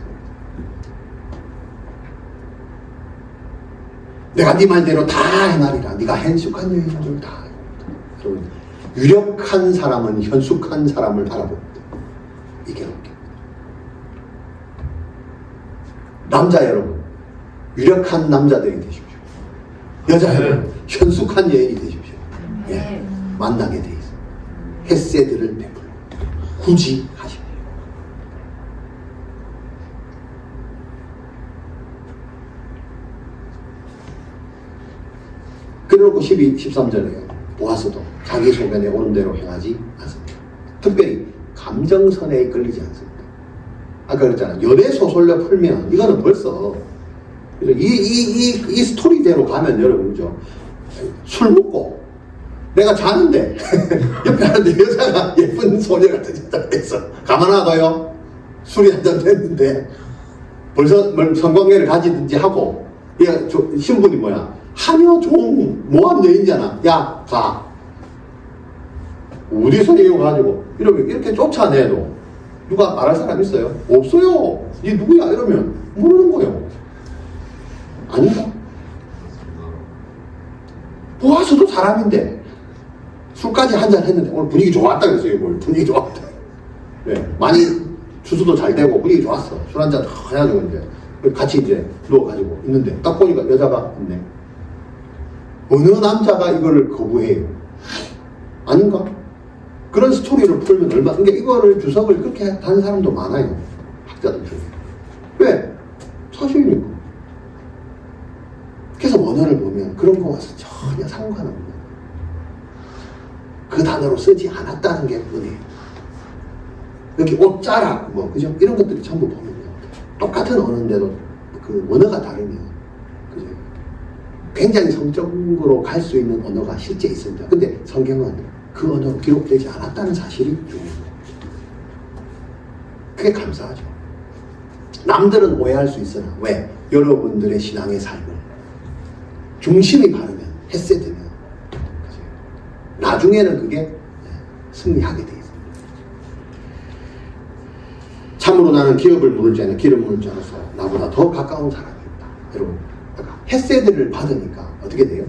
내가 네 말대로 다 행하리라. 네가 현숙한 여인인 줄 다 알고. 여러분, 유력한 사람은 현숙한 사람을 바라봅니다. 이게 웃깁니다. 남자 여러분, 유력한 남자들이 되십시오. 여자 여러분, 현숙한 여인이 되십시오. 예, 만나게 돼 있습니다. 헤세드를 베풀어 굳이 하십시오. 그래놓고 13절에요. 보아스도 자기 소견에 옳은 대로 행하지 않습니다. 특별히 감정선에 끌리지 않습니다. 아까 그랬잖아. 연애 소설로 풀면 이거는 벌써 이 스토리대로 가면 여러분죠. 술 먹고 내가 자는데 옆에 하는데 여자가 예쁜 소녀 같은 여자가 있어. 가만 놔둬요. 술이 한잔 됐는데 벌써 성관계를 가지든지 하고 얘가 신분이 뭐야? 하녀 종 모함 여인이잖아. 야 가. 어디서 이거 가지고 이렇게 쫓아내도 누가 말할 사람 있어요? 없어요. 얘 누구야? 이러면 모르는 거예요. 아닌가? 보아서도 사람인데 술까지 한잔 했는데 오늘 분위기 좋았다 그랬어요. 뭘 분위기 좋았다. 네, 많이 주소도 잘 되고 분위기 좋았어. 술 한잔 해가지고 이제 같이 이제 누워가지고 있는데 딱 보니까 여자가 있네. 어느 남자가 이거를 거부해요? 아닌가? 그런 스토리를 풀면 그러니까 이거를 주석을 그렇게 다는 사람도 많아요. 학자들 중에. 왜? 사실이니까. 그래서 원어를 보면 그런 거와 전혀 상관없는 그 단어로 쓰지 않았다는 게 은혜예요. 여기 옷자락 뭐 그죠? 이런 것들이 전부 보면요. 똑같은 언어인데도 그 원어가 다르면 그죠? 굉장히 성적으로 갈 수 있는 언어가 실제 있습니다. 근데 성경은 그 언어로 기록되지 않았다는 사실이 중요해요. 그게 감사하죠. 남들은 오해할 수 있으나 왜? 여러분들의 신앙의 삶을 중심이 바르면 헤세드면 그죠? 나중에는 그게 승리하게 돼 있습니다. 참으로 나는 기업을 물을 줄 아는 기름 물을 줄 알아서 나보다 더 가까운 사람이 있다. 여러분, 그러니까 헤세드를 받으니까 어떻게 돼요?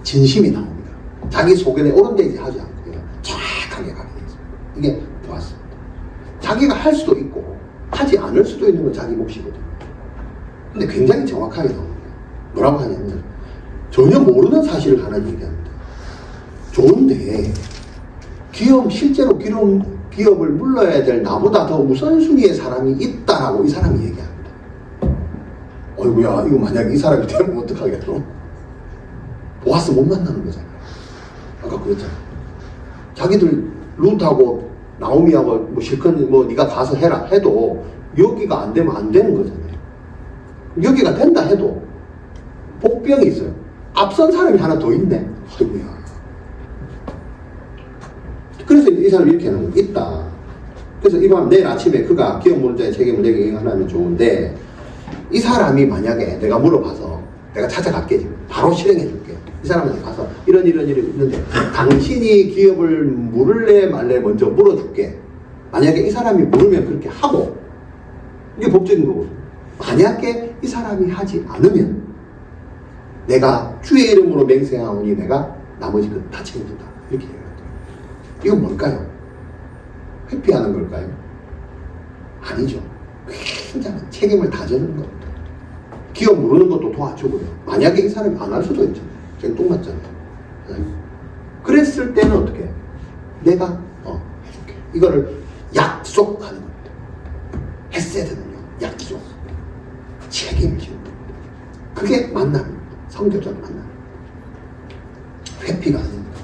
진심이 나옵니다. 자기 소견에 오른되지 하지 않고 그냥 정확하게 가게 돼 있습니다. 이게 좋았습니다. 자기가 할 수도 있고 하지 않을 수도 있는 건 자기 몫이거든요. 근데 굉장히 정확하게 나옵니다. 뭐라고 하냐면 전혀 모르는 사실을 하나 얘기합니다. 좋은데 실제로 기업을 물러야 될 나보다 더 우선순위의 사람이 있다라고 이 사람이 얘기합니다. 어이구야, 이거 만약에 이 사람이 되면 어떡하겠노? 보아스 못 만나는 거잖아요. 아까 그랬잖아요. 자기들 룻하고 나오미하고 뭐 실컷 뭐 네가 가서 해라 해도 여기가 안 되면 안 되는 거잖아요. 여기가 된다 해도 복병이 있어요. 앞선 사람이 하나 더 있네. 아이고야. 그래서 이 사람이 이렇게 하는 거 있다. 그래서 이번 내일 아침에 그가 기업 문자의 책임을 내게 이행하면 좋은데 이 사람이 만약에 내가 물어봐서 내가 찾아갈게 바로 실행해 줄게. 이 사람한테 가서 이런 있는데 당신이 기업을 물을래 말래 먼저 물어줄게. 만약에 이 사람이 물으면 그렇게 하고 이게 법적인 거거든요. 만약에 이 사람이 하지 않으면 내가 주의 이름으로 맹세하오니 내가 나머지 것 다 책임진다. 이렇게 얘기합니다. 이건 뭘까요? 회피하는 걸까요? 아니죠. 굉장히 책임을 다 져주는 겁니다. 기업 모르는 것도 도와주고요. 만약에 이 사람이 안 할 수도 있죠. 생뚱맞잖아요. 그랬을 때는 어떻게? 내가 해줄게. 이거를 약속하는 겁니다. 헤세드는요. 약속. 책임을 지는 겁니다. 그게 만남입니다. 성교적 만남. 회피가 아닙니다.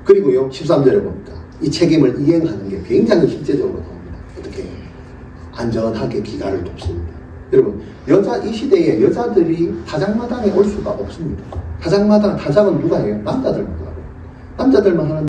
그리고요. 13절에 보니까 이 책임을 이행하는 게 굉장히 실제적으로 나옵니다. 어떻게? 안전하게 기가를 돕습니다. 여러분, 이 시대에 여자들이 타작마당에 올 수가 없습니다. 타작은 누가 해요? 남자들만 하고. 남자들만 하는